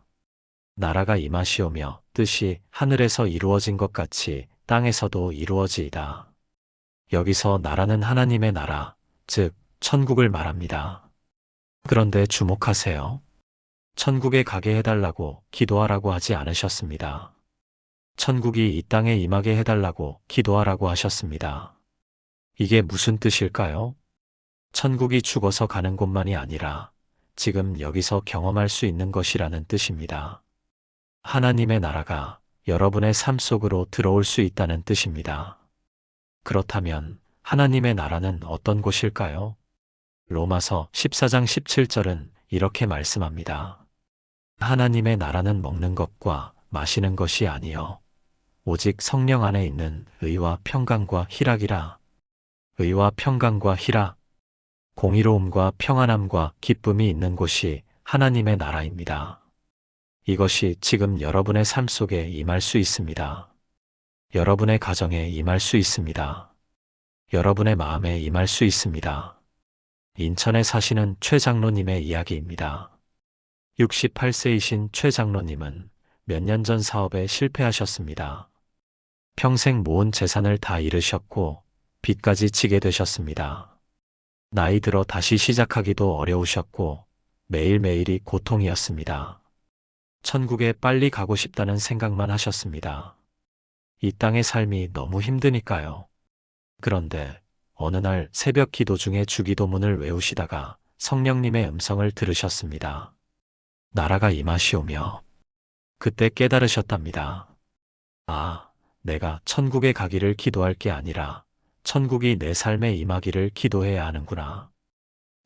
나라가 임하시오며 뜻이 하늘에서 이루어진 것 같이 땅에서도 이루어지이다. 여기서 나라는 하나님의 나라, 즉 천국을 말합니다. 그런데 주목하세요. 천국에 가게 해달라고 기도하라고 하지 않으셨습니다. 천국이 이 땅에 임하게 해달라고 기도하라고 하셨습니다. 이게 무슨 뜻일까요? 천국이 죽어서 가는 곳만이 아니라 지금 여기서 경험할 수 있는 것이라는 뜻입니다. 하나님의 나라가 여러분의 삶 속으로 들어올 수 있다는 뜻입니다. 그렇다면 하나님의 나라는 어떤 곳일까요? 로마서 14장 17절은 이렇게 말씀합니다. 하나님의 나라는 먹는 것과 마시는 것이 아니요 오직 성령 안에 있는 의와 평강과 희락이라. 의와 평강과 희락, 공의로움과 평안함과 기쁨이 있는 곳이 하나님의 나라입니다. 이것이 지금 여러분의 삶 속에 임할 수 있습니다. 여러분의 가정에 임할 수 있습니다. 여러분의 마음에 임할 수 있습니다. 인천에 사시는 최 장로님의 이야기입니다. 68세이신 최 장로님은 몇 년 전 사업에 실패하셨습니다. 평생 모은 재산을 다 잃으셨고 빚까지 지게 되셨습니다. 나이 들어 다시 시작하기도 어려우셨고 매일매일이 고통이었습니다. 천국에 빨리 가고 싶다는 생각만 하셨습니다. 이 땅의 삶이 너무 힘드니까요. 그런데 어느 날 새벽 기도 중에 주기도문을 외우시다가 성령님의 음성을 들으셨습니다. 나라가 임하시오며 그때 깨달으셨답니다. 아, 내가 천국에 가기를 기도할 게 아니라 천국이 내 삶에 임하기를 기도해야 하는구나.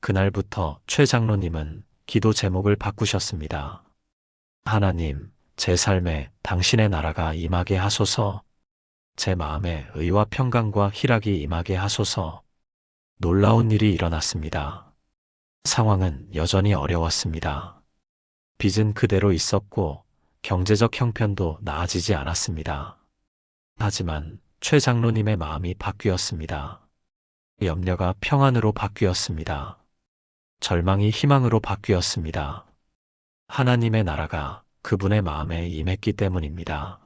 그날부터 최 장로님은 기도 제목을 바꾸셨습니다. 하나님, 제 삶에 당신의 나라가 임하게 하소서. 제 마음에 의와 평강과 희락이 임하게 하소서. 놀라운 일이 일어났습니다. 상황은 여전히 어려웠습니다. 빚은 그대로 있었고 경제적 형편도 나아지지 않았습니다. 하지만 최 장로님의 마음이 바뀌었습니다. 염려가 평안으로 바뀌었습니다. 절망이 희망으로 바뀌었습니다. 하나님의 나라가 그분의 마음에 임했기 때문입니다.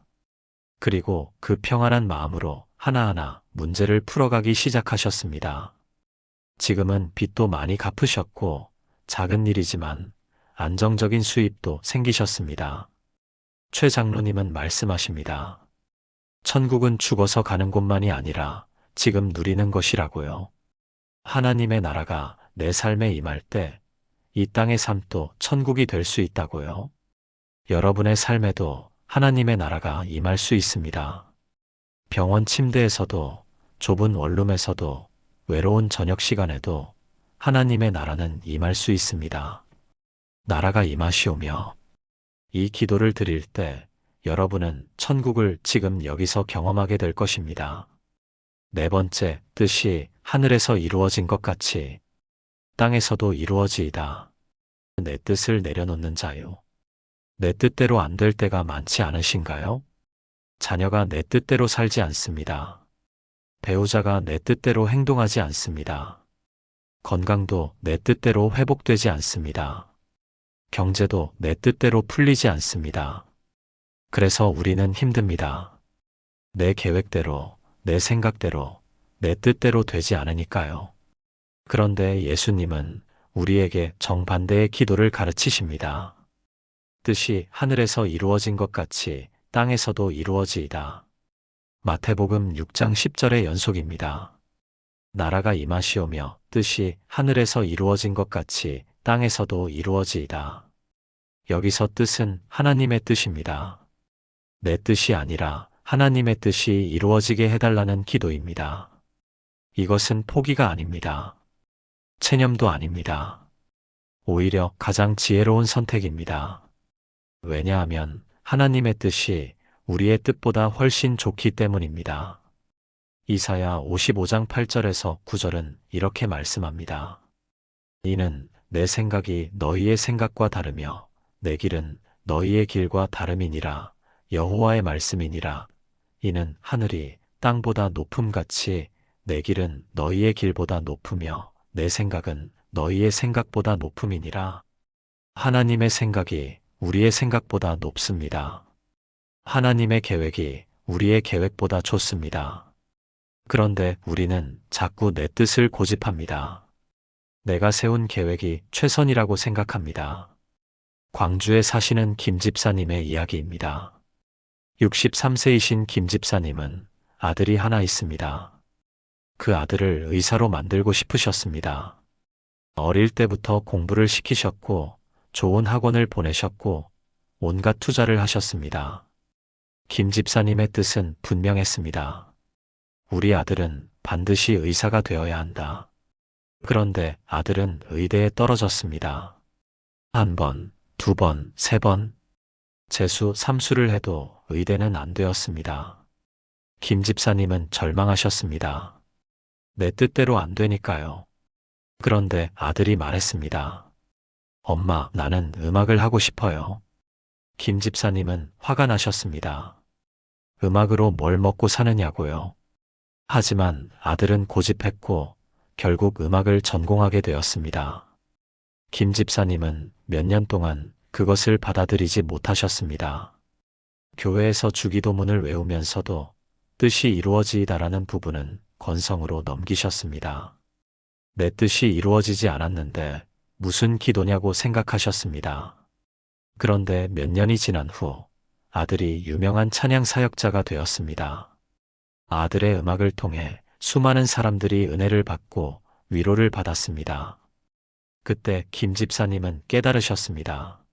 그리고 그 평안한 마음으로 하나하나 문제를 풀어가기 시작하셨습니다. 지금은 빚도 많이 갚으셨고 작은 일이지만 안정적인 수입도 생기셨습니다. 최 장로님은 말씀하십니다. 천국은 죽어서 가는 곳만이 아니라 지금 누리는 것이라고요. 하나님의 나라가 내 삶에 임할 때 이 땅의 삶도 천국이 될 수 있다고요. 여러분의 삶에도 하나님의 나라가 임할 수 있습니다. 병원 침대에서도 좁은 원룸에서도 외로운 저녁 시간에도 하나님의 나라는 임할 수 있습니다. 나라가 임하시오며 이 기도를 드릴 때 여러분은 천국을 지금 여기서 경험하게 될 것입니다. 네 번째, 뜻이 하늘에서 이루어진 것 같이 땅에서도 이루어지이다. 내 뜻을 내려놓는 자유. 내 뜻대로 안 될 때가 많지 않으신가요? 자녀가 내 뜻대로 살지 않습니다. 배우자가 내 뜻대로 행동하지 않습니다. 건강도 내 뜻대로 회복되지 않습니다. 경제도 내 뜻대로 풀리지 않습니다. 그래서 우리는 힘듭니다. 내 계획대로, 내 생각대로, 내 뜻대로 되지 않으니까요. 그런데 예수님은 우리에게 정반대의 기도를 가르치십니다. 뜻이 하늘에서 이루어진 것 같이 땅에서도 이루어지이다. 마태복음 6장 10절의 연속입니다. 나라가 임하시오며 뜻이 하늘에서 이루어진 것 같이 땅에서도 이루어지이다. 여기서 뜻은 하나님의 뜻입니다. 내 뜻이 아니라 하나님의 뜻이 이루어지게 해달라는 기도입니다. 이것은 포기가 아닙니다. 체념도 아닙니다. 오히려 가장 지혜로운 선택입니다. 왜냐하면 하나님의 뜻이 우리의 뜻보다 훨씬 좋기 때문입니다. 이사야 55장 8절에서 9절은 이렇게 말씀합니다. 이는 내 생각이 너희의 생각과 다르며 내 길은 너희의 길과 다름이니라. 여호와의 말씀이니라. 이는 하늘이 땅보다 높음같이 내 길은 너희의 길보다 높으며 내 생각은 너희의 생각보다 높음이니라. 하나님의 생각이 우리의 생각보다 높습니다. 하나님의 계획이 우리의 계획보다 좋습니다. 그런데 우리는 자꾸 내 뜻을 고집합니다. 내가 세운 계획이 최선이라고 생각합니다. 광주에 사시는 김 집사님의 이야기입니다. 63세이신 김 집사님은 아들이 하나 있습니다. 그 아들을 의사로 만들고 싶으셨습니다. 어릴 때부터 공부를 시키셨고 좋은 학원을 보내셨고 온갖 투자를 하셨습니다. 김 집사님의 뜻은 분명했습니다. 우리 아들은 반드시 의사가 되어야 한다. 그런데 아들은 의대에 떨어졌습니다. 한 번, 두 번, 세 번, 재수, 삼수를 해도 의대는 안 되었습니다. 김 집사님은 절망하셨습니다. 내 뜻대로 안 되니까요. 그런데 아들이 말했습니다. 엄마, 나는 음악을 하고 싶어요. 김 집사님은 화가 나셨습니다. 음악으로 뭘 먹고 사느냐고요. 하지만 아들은 고집했고 결국 음악을 전공하게 되었습니다. 김 집사님은 몇 년 동안 그것을 받아들이지 못하셨습니다. 교회에서 주기도문을 외우면서도 뜻이 이루어지이다라는 부분은 건성으로 넘기셨습니다. 내 뜻이 이루어지지 않았는데 무슨 기도냐고 생각하셨습니다. 그런데 몇 년이 지난 후 아들이 유명한 찬양 사역자가 되었습니다. 아들의 음악을 통해 수많은 사람들이 은혜를 받고 위로를 받았습니다. 그때 김 집사님은 깨달으셨습니다.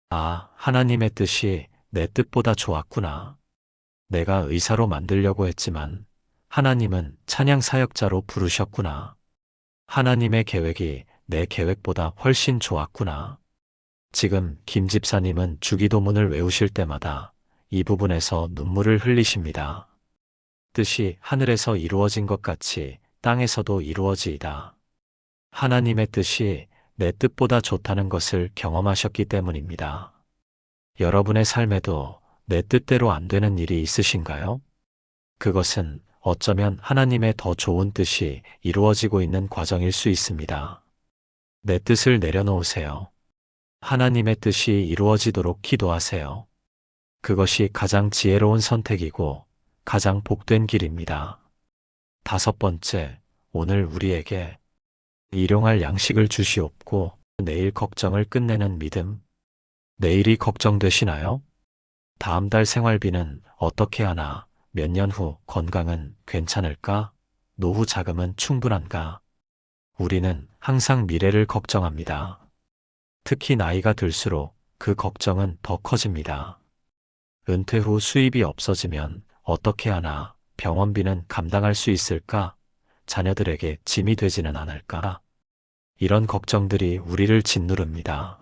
아, 하나님의 뜻이 내 뜻보다 좋았구나. 내가 의사로 만들려고 했지만 하나님은 찬양 사역자로 부르셨구나. 하나님의 계획이 내 계획보다 훨씬 좋았구나. 지금 김 집사님은 주기도문을 외우실 때마다 이 부분에서 눈물을 흘리십니다. 뜻이 하늘에서 이루어진 것 같이 땅에서도 이루어지이다. 하나님의 뜻이 내 뜻보다 좋다는 것을 경험하셨기 때문입니다. 여러분의 삶에도 내 뜻대로 안 되는 일이 있으신가요? 그것은 어쩌면 하나님의 더 좋은 뜻이 이루어지고 있는 과정일 수 있습니다. 내 뜻을 내려놓으세요. 하나님의 뜻이 이루어지도록 기도하세요. 그것이 가장 지혜로운 선택이고 가장 복된 길입니다. 5번째, 오늘 우리에게 일용할 양식을 주시옵고 내일 걱정을 끝내는 믿음. 내일이 걱정되시나요? 다음 달 생활비는 어떻게 하나? 몇 년 후 건강은 괜찮을까? 노후 자금은 충분한가? 우리는 항상 미래를 걱정합니다. 특히 나이가 들수록 그 걱정은 더 커집니다. 은퇴 후 수입이 없어지면 어떻게 하나? 병원비는 감당할 수 있을까? 자녀들에게 짐이 되지는 않을까? 이런 걱정들이 우리를 짓누릅니다.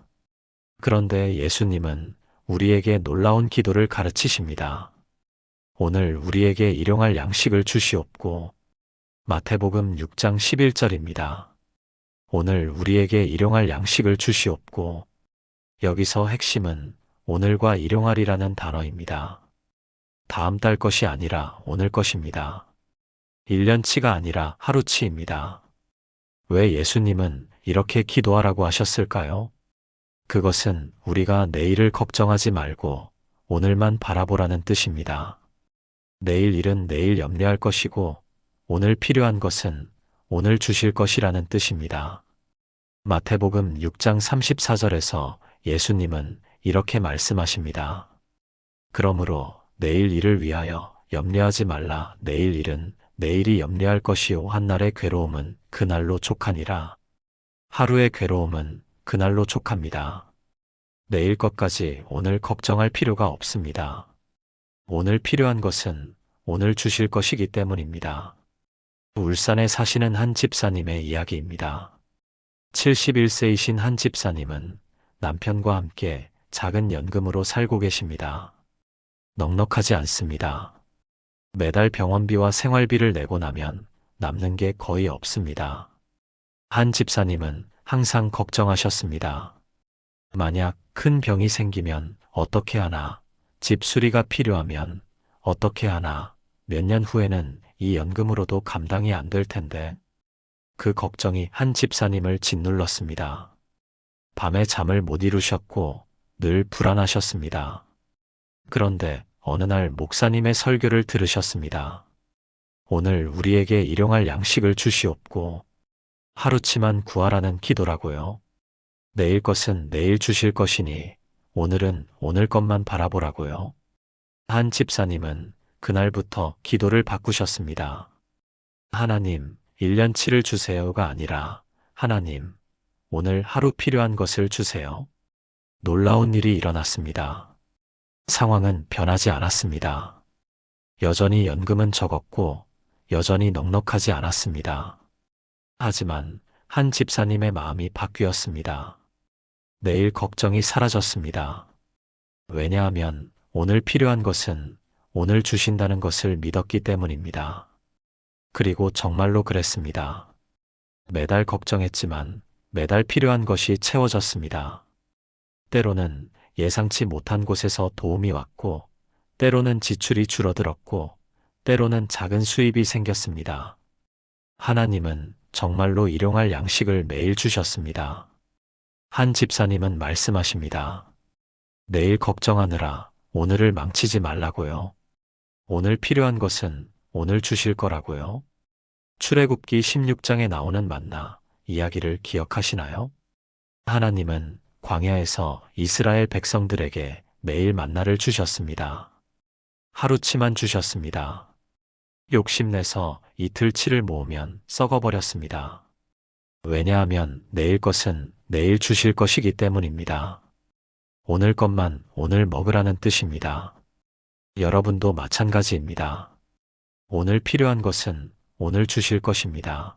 그런데 예수님은 우리에게 놀라운 기도를 가르치십니다. 오늘 우리에게 일용할 양식을 주시옵고. 마태복음 6장 11절입니다. 오늘 우리에게 일용할 양식을 주시옵고. 여기서 핵심은 오늘과 일용할이라는 단어입니다. 다음 달 것이 아니라 오늘 것입니다. 1년치가 아니라 하루치입니다. 왜 예수님은 이렇게 기도하라고 하셨을까요? 그것은 우리가 내일을 걱정하지 말고 오늘만 바라보라는 뜻입니다. 내일 일은 내일 염려할 것이고 오늘 필요한 것은 오늘 주실 것이라는 뜻입니다. 마태복음 6장 34절에서 예수님은 이렇게 말씀하십니다. 그러므로 내일 일을 위하여 염려하지 말라. 내일 일은 내일이 염려할 것이요 한날의 괴로움은 그날로 족하니라. 하루의 괴로움은 그날로 족합니다. 내일 것까지 오늘 걱정할 필요가 없습니다. 오늘 필요한 것은 오늘 주실 것이기 때문입니다. 울산에 사시는 한 집사님의 이야기입니다. 71세이신 한 집사님은 남편과 함께 작은 연금으로 살고 계십니다. 넉넉하지 않습니다. 매달 병원비와 생활비를 내고 나면 남는 게 거의 없습니다. 한 집사님은 항상 걱정하셨습니다. 만약 큰 병이 생기면 어떻게 하나, 집 수리가 필요하면 어떻게 하나, 몇 년 후에는 이 연금으로도 감당이 안 될 텐데, 그 걱정이 한 집사님을 짓눌렀습니다. 밤에 잠을 못 이루셨고 늘 불안하셨습니다. 그런데 어느 날 목사님의 설교를 들으셨습니다. 오늘 우리에게 일용할 양식을 주시옵고 하루치만 구하라는 기도라고요. 내일 것은 내일 주실 것이니 오늘은 오늘 것만 바라보라고요. 한 집사님은 그날부터 기도를 바꾸셨습니다. 하나님, 1년치를 주세요가 아니라 하나님, 오늘 하루 필요한 것을 주세요. 놀라운 일이 일어났습니다. 상황은 변하지 않았습니다. 여전히 연금은 적었고 여전히 넉넉하지 않았습니다. 하지만 한 집사님의 마음이 바뀌었습니다. 내일 걱정이 사라졌습니다. 왜냐하면 오늘 필요한 것은 오늘 주신다는 것을 믿었기 때문입니다. 그리고 정말로 그랬습니다. 매달 걱정했지만 매달 필요한 것이 채워졌습니다. 때로는 예상치 못한 곳에서 도움이 왔고, 때로는 지출이 줄어들었고, 때로는 작은 수입이 생겼습니다. 하나님은 정말로 일용할 양식을 매일 주셨습니다. 한 집사님은 말씀하십니다. 내일 걱정하느라 오늘을 망치지 말라고요. 오늘 필요한 것은 오늘 주실 거라고요. 출애굽기 16장에 나오는 만나 이야기를 기억하시나요? 하나님은 광야에서 이스라엘 백성들에게 매일 만나를 주셨습니다. 하루치만 주셨습니다. 욕심내서 이틀치를 모으면 썩어버렸습니다. 왜냐하면 내일 것은 내일 주실 것이기 때문입니다. 오늘 것만 오늘 먹으라는 뜻입니다. 여러분도 마찬가지입니다. 오늘 필요한 것은 오늘 주실 것입니다.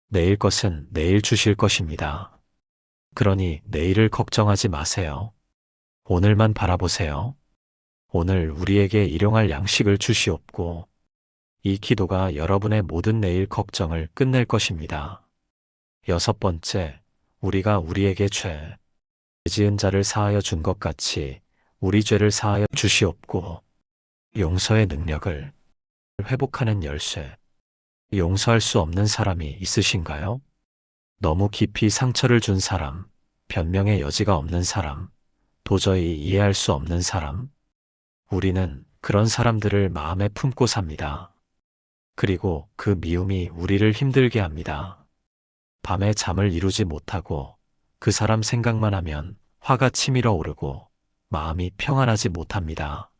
내일 것은 내일 주실 것입니다. 그러니 내일을 걱정하지 마세요. 오늘만 바라보세요. 오늘 우리에게 일용할 양식을 주시옵고, 이 기도가 여러분의 모든 내일 걱정을 끝낼 것입니다. 6번째, 우리가 우리에게 죄 지은 자를 사하여 준 것 같이 우리 죄를 사하여 주시옵고, 용서의 능력을 회복하는 열쇠. 용서할 수 없는 사람이 있으신가요? 너무 깊이 상처를 준 사람, 변명의 여지가 없는 사람, 도저히 이해할 수 없는 사람. 우리는 그런 사람들을 마음에 품고 삽니다. 그리고 그 미움이 우리를 힘들게 합니다. 밤에 잠을 이루지 못하고 그 사람 생각만 하면 화가 치밀어 오르고 마음이 평안하지 못합니다.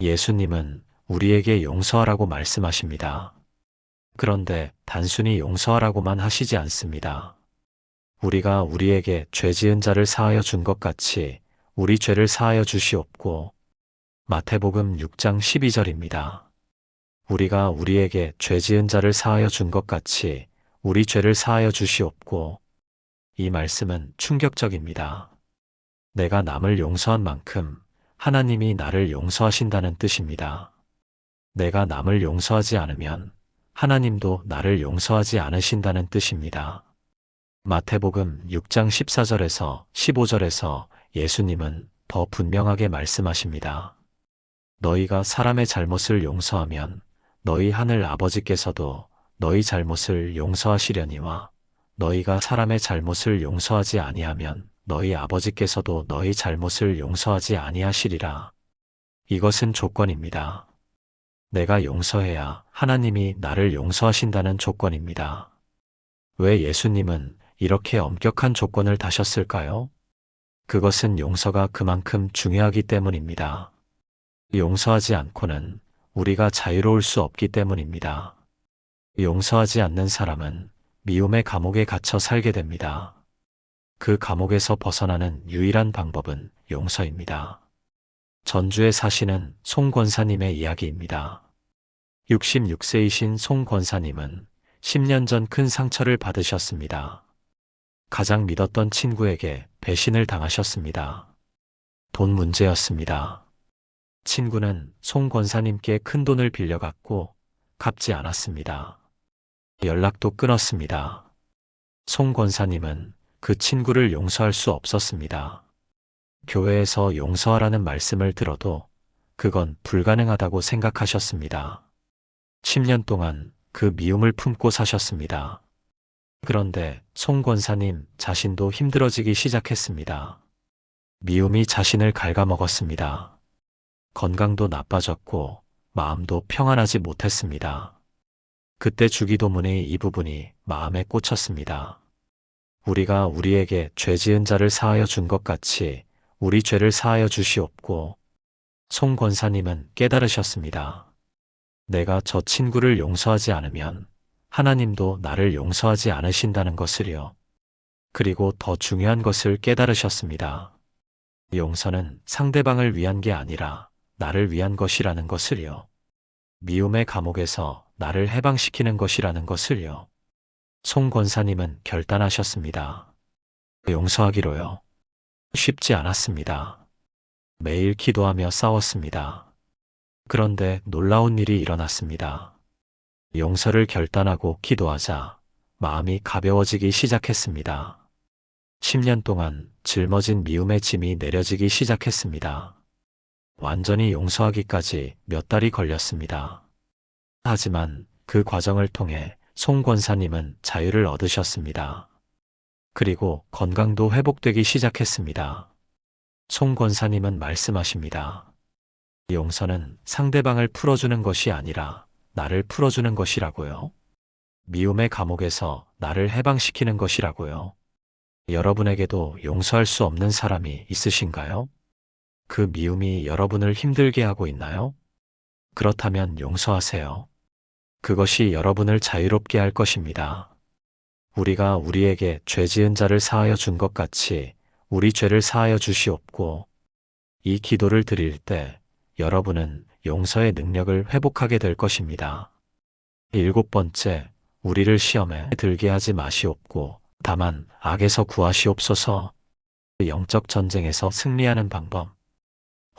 예수님은 우리에게 용서하라고 말씀하십니다. 그런데 단순히 용서하라고만 하시지 않습니다. 우리가 우리에게 죄 지은 자를 사하여 준 것 같이 우리 죄를 사하여 주시옵고, 마태복음 6장 12절입니다. 우리가 우리에게 죄 지은 자를 사하여 준 것 같이 우리 죄를 사하여 주시옵고. 이 말씀은 충격적입니다. 내가 남을 용서한 만큼 하나님이 나를 용서하신다는 뜻입니다. 내가 남을 용서하지 않으면 하나님도 나를 용서하지 않으신다는 뜻입니다. 마태복음 6장 14절에서 15절에서 예수님은 더 분명하게 말씀하십니다. 너희가 사람의 잘못을 용서하면 너희 하늘 아버지께서도 너희 잘못을 용서하시려니와 너희가 사람의 잘못을 용서하지 아니하면 너희 아버지께서도 너희 잘못을 용서하지 아니하시리라. 이것은 조건입니다. 내가 용서해야 하나님이 나를 용서하신다는 조건입니다. 왜 예수님은 이렇게 엄격한 조건을 다셨을까요? 그것은 용서가 그만큼 중요하기 때문입니다. 용서하지 않고는 우리가 자유로울 수 없기 때문입니다. 용서하지 않는 사람은 미움의 감옥에 갇혀 살게 됩니다. 그 감옥에서 벗어나는 유일한 방법은 용서입니다. 전주에 사시는 송 권사님의 이야기입니다. 66세이신 송 권사님은 10년 전 큰 상처를 받으셨습니다. 가장 믿었던 친구에게 배신을 당하셨습니다. 돈 문제였습니다. 친구는 송 권사님께 큰 돈을 빌려갔고 갚지 않았습니다. 연락도 끊었습니다. 송 권사님은 그 친구를 용서할 수 없었습니다. 교회에서 용서하라는 말씀을 들어도 그건 불가능하다고 생각하셨습니다. 10년 동안 그 미움을 품고 사셨습니다. 그런데 송 권사님 자신도 힘들어지기 시작했습니다. 미움이 자신을 갉아먹었습니다. 건강도 나빠졌고 마음도 평안하지 못했습니다. 그때 주기도문의 이 부분이 마음에 꽂혔습니다. 우리가 우리에게 죄 지은 자를 사하여 준 것 같이 우리 죄를 사하여 주시옵고. 송 권사님은 깨달으셨습니다. 내가 저 친구를 용서하지 않으면 하나님도 나를 용서하지 않으신다는 것을요. 그리고 더 중요한 것을 깨달으셨습니다. 용서는 상대방을 위한 게 아니라 나를 위한 것이라는 것을요. 미움의 감옥에서 나를 해방시키는 것이라는 것을요. 송 권사님은 결단하셨습니다. 용서하기로요. 쉽지 않았습니다. 매일 기도하며 싸웠습니다. 그런데 놀라운 일이 일어났습니다. 용서를 결단하고 기도하자 마음이 가벼워지기 시작했습니다. 10년 동안 짊어진 미움의 짐이 내려지기 시작했습니다. 완전히 용서하기까지 몇 달이 걸렸습니다. 하지만 그 과정을 통해 송 권사님은 자유를 얻으셨습니다. 그리고 건강도 회복되기 시작했습니다. 송 권사님은 말씀하십니다. 용서는 상대방을 풀어주는 것이 아니라 나를 풀어주는 것이라고요. 미움의 감옥에서 나를 해방시키는 것이라고요. 여러분에게도 용서할 수 없는 사람이 있으신가요? 그 미움이 여러분을 힘들게 하고 있나요? 그렇다면 용서하세요. 그것이 여러분을 자유롭게 할 것입니다. 우리가 우리에게 죄 지은 자를 사하여 준 것 같이 우리 죄를 사하여 주시옵고. 이 기도를 드릴 때 여러분은 용서의 능력을 회복하게 될 것입니다. 7번째, 우리를 시험에 들게 하지 마시옵고 다만 악에서 구하시옵소서. 영적 전쟁에서 승리하는 방법.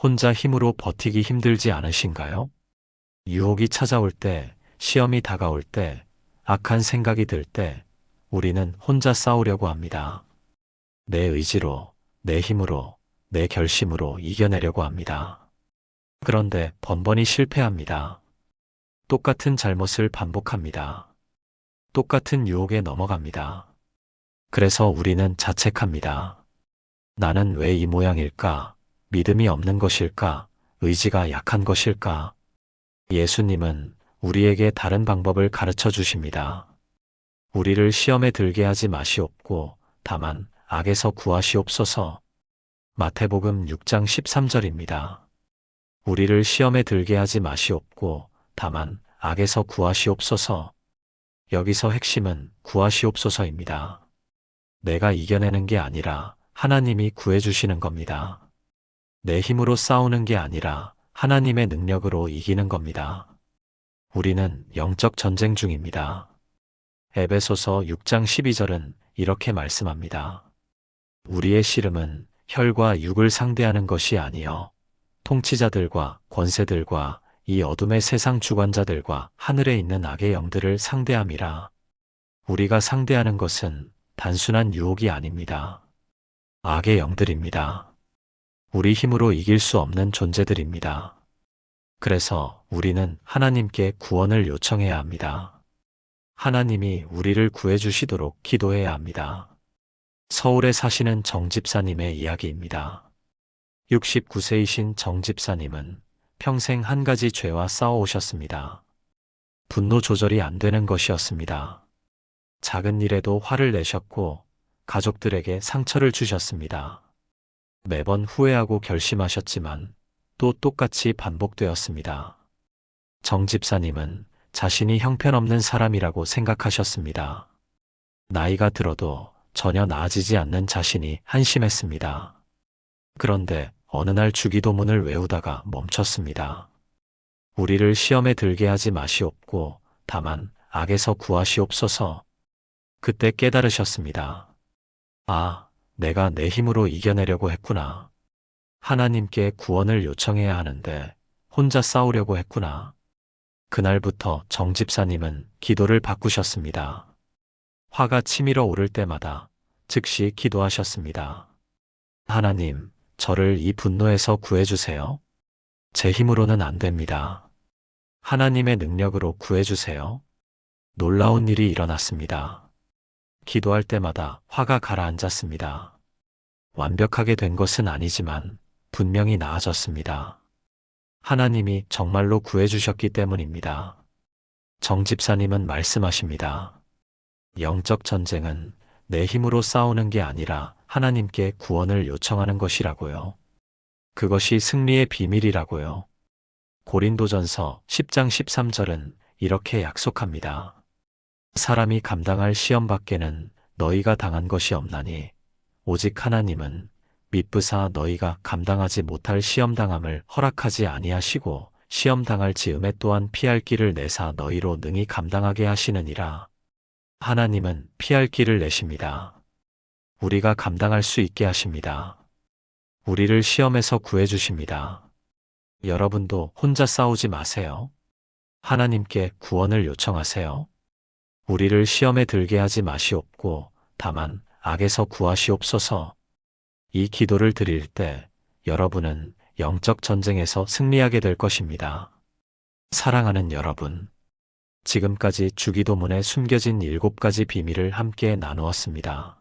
혼자 힘으로 버티기 힘들지 않으신가요? 유혹이 찾아올 때, 시험이 다가올 때, 악한 생각이 들 때 우리는 혼자 싸우려고 합니다. 내 의지로, 내 힘으로, 내 결심으로 이겨내려고 합니다. 그런데 번번이 실패합니다. 똑같은 잘못을 반복합니다. 똑같은 유혹에 넘어갑니다. 그래서 우리는 자책합니다. 나는 왜 이 모양일까? 믿음이 없는 것일까? 의지가 약한 것일까? 예수님은 우리에게 다른 방법을 가르쳐 주십니다. 우리를 시험에 들게 하지 마시옵고 다만 악에서 구하시옵소서. 마태복음 6장 13절입니다. 우리를 시험에 들게 하지 마시옵고 다만 악에서 구하시옵소서. 여기서 핵심은 구하시옵소서입니다. 내가 이겨내는 게 아니라 하나님이 구해주시는 겁니다. 내 힘으로 싸우는 게 아니라 하나님의 능력으로 이기는 겁니다. 우리는 영적 전쟁 중입니다. 에베소서 6장 12절은 이렇게 말씀합니다. 우리의 씨름은 혈과 육을 상대하는 것이 아니요 통치자들과 권세들과 이 어둠의 세상 주관자들과 하늘에 있는 악의 영들을 상대함이라. 우리가 상대하는 것은 단순한 유혹이 아닙니다. 악의 영들입니다. 우리 힘으로 이길 수 없는 존재들입니다. 그래서 우리는 하나님께 구원을 요청해야 합니다. 하나님이 우리를 구해주시도록 기도해야 합니다. 서울에 사시는 정 집사님의 이야기입니다. 69세이신 정 집사님은 평생 한 가지 죄와 싸워오셨습니다. 분노 조절이 안 되는 것이었습니다. 작은 일에도 화를 내셨고 가족들에게 상처를 주셨습니다. 매번 후회하고 결심하셨지만 또 똑같이 반복되었습니다. 정 집사님은 자신이 형편없는 사람이라고 생각하셨습니다. 나이가 들어도 전혀 나아지지 않는 자신이 한심했습니다. 그런데 어느 날 주기도문을 외우다가 멈췄습니다. 우리를 시험에 들게 하지 마시옵고 다만 악에서 구하시옵소서. 그때 깨달으셨습니다. 아, 내가 내 힘으로 이겨내려고 했구나. 하나님께 구원을 요청해야 하는데 혼자 싸우려고 했구나. 그날부터 정 집사님은 기도를 바꾸셨습니다. 화가 치밀어 오를 때마다 즉시 기도하셨습니다. 하나님, 저를 이 분노에서 구해주세요. 제 힘으로는 안 됩니다. 하나님의 능력으로 구해주세요. 놀라운 일이 일어났습니다. 기도할 때마다 화가 가라앉았습니다. 완벽하게 된 것은 아니지만 분명히 나아졌습니다. 하나님이 정말로 구해주셨기 때문입니다. 정 집사님은 말씀하십니다. 영적 전쟁은 내 힘으로 싸우는 게 아니라 하나님께 구원을 요청하는 것이라고요. 그것이 승리의 비밀이라고요. 고린도전서 10장 13절은 이렇게 약속합니다. 사람이 감당할 시험 밖에는 너희가 당한 것이 없나니 오직 하나님은 미쁘사 너희가 감당하지 못할 시험당함을 허락하지 아니하시고 시험당할 즈음에 또한 피할 길을 내사 너희로 능히 감당하게 하시느니라. 하나님은 피할 길을 내십니다. 우리가 감당할 수 있게 하십니다. 우리를 시험에서 구해주십니다. 여러분도 혼자 싸우지 마세요. 하나님께 구원을 요청하세요. 우리를 시험에 들게 하지 마시옵고 다만 악에서 구하시옵소서. 이 기도를 드릴 때 여러분은 영적 전쟁에서 승리하게 될 것입니다. 사랑하는 여러분, 지금까지 주기도문에 숨겨진 7가지 비밀을 함께 나누었습니다.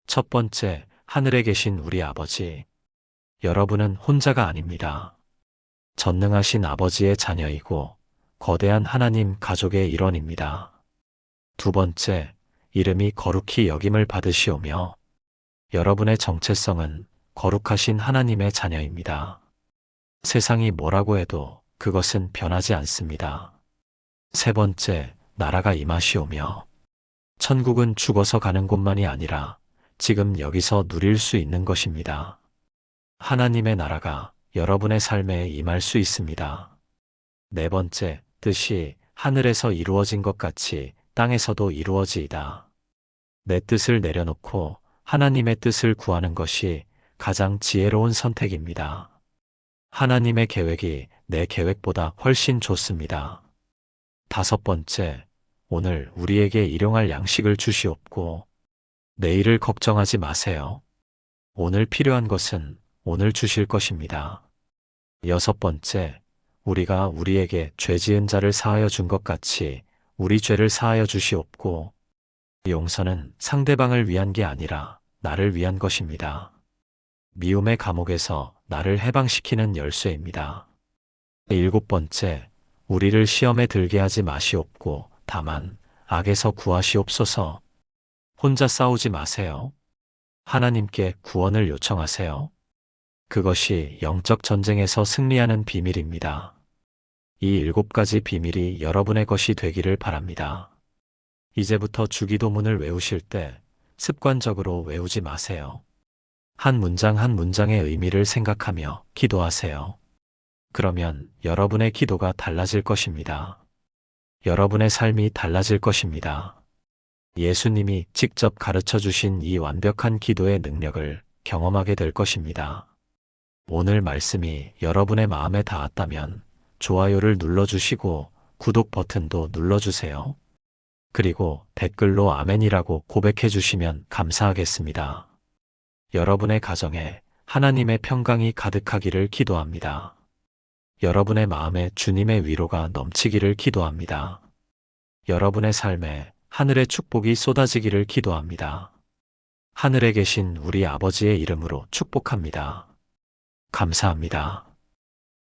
첫 번째, 하늘에 계신 우리 아버지. 여러분은 혼자가 아닙니다. 전능하신 아버지의 자녀이고 거대한 하나님 가족의 일원입니다. 두 번째, 이름이 거룩히 여김을 받으시오며 여러분의 정체성은 거룩하신 하나님의 자녀입니다. 세상이 뭐라고 해도 그것은 변하지 않습니다. 세 번째, 나라가 임하시오며 천국은 죽어서 가는 곳만이 아니라 지금 여기서 누릴 수 있는 것입니다. 하나님의 나라가 여러분의 삶에 임할 수 있습니다. 네 번째, 뜻이 하늘에서 이루어진 것 같이 땅에서도 이루어지이다. 내 뜻을 내려놓고 하나님의 뜻을 구하는 것이 가장 지혜로운 선택입니다. 하나님의 계획이 내 계획보다 훨씬 좋습니다. 다섯 번째, 오늘 우리에게 일용할 양식을 주시옵고 내일을 걱정하지 마세요. 오늘 필요한 것은 오늘 주실 것입니다. 여섯 번째, 우리가 우리에게 죄 지은 자를 사하여 준 것 같이 우리 죄를 사하여 주시옵고 용서는 상대방을 위한 게 아니라 나를 위한 것입니다. 미움의 감옥에서 나를 해방시키는 열쇠입니다. 일곱 번째, 우리를 시험에 들게 하지 마시옵고 다만 악에서 구하시옵소서. 혼자 싸우지 마세요. 하나님께 구원을 요청하세요. 그것이 영적 전쟁에서 승리하는 비밀입니다. 이 7가지 비밀이 여러분의 것이 되기를 바랍니다. 이제부터 주기도문을 외우실 때 습관적으로 외우지 마세요. 한 문장 한 문장의 의미를 생각하며 기도하세요. 그러면 여러분의 기도가 달라질 것입니다. 여러분의 삶이 달라질 것입니다. 예수님이 직접 가르쳐 주신 이 완벽한 기도의 능력을 경험하게 될 것입니다. 오늘 말씀이 여러분의 마음에 닿았다면 좋아요를 눌러주시고 구독 버튼도 눌러주세요. 그리고 댓글로 아멘이라고 고백해 주시면 감사하겠습니다. 여러분의 가정에 하나님의 평강이 가득하기를 기도합니다. 여러분의 마음에 주님의 위로가 넘치기를 기도합니다. 여러분의 삶에 하늘의 축복이 쏟아지기를 기도합니다. 하늘에 계신 우리 아버지의 이름으로 축복합니다. 감사합니다.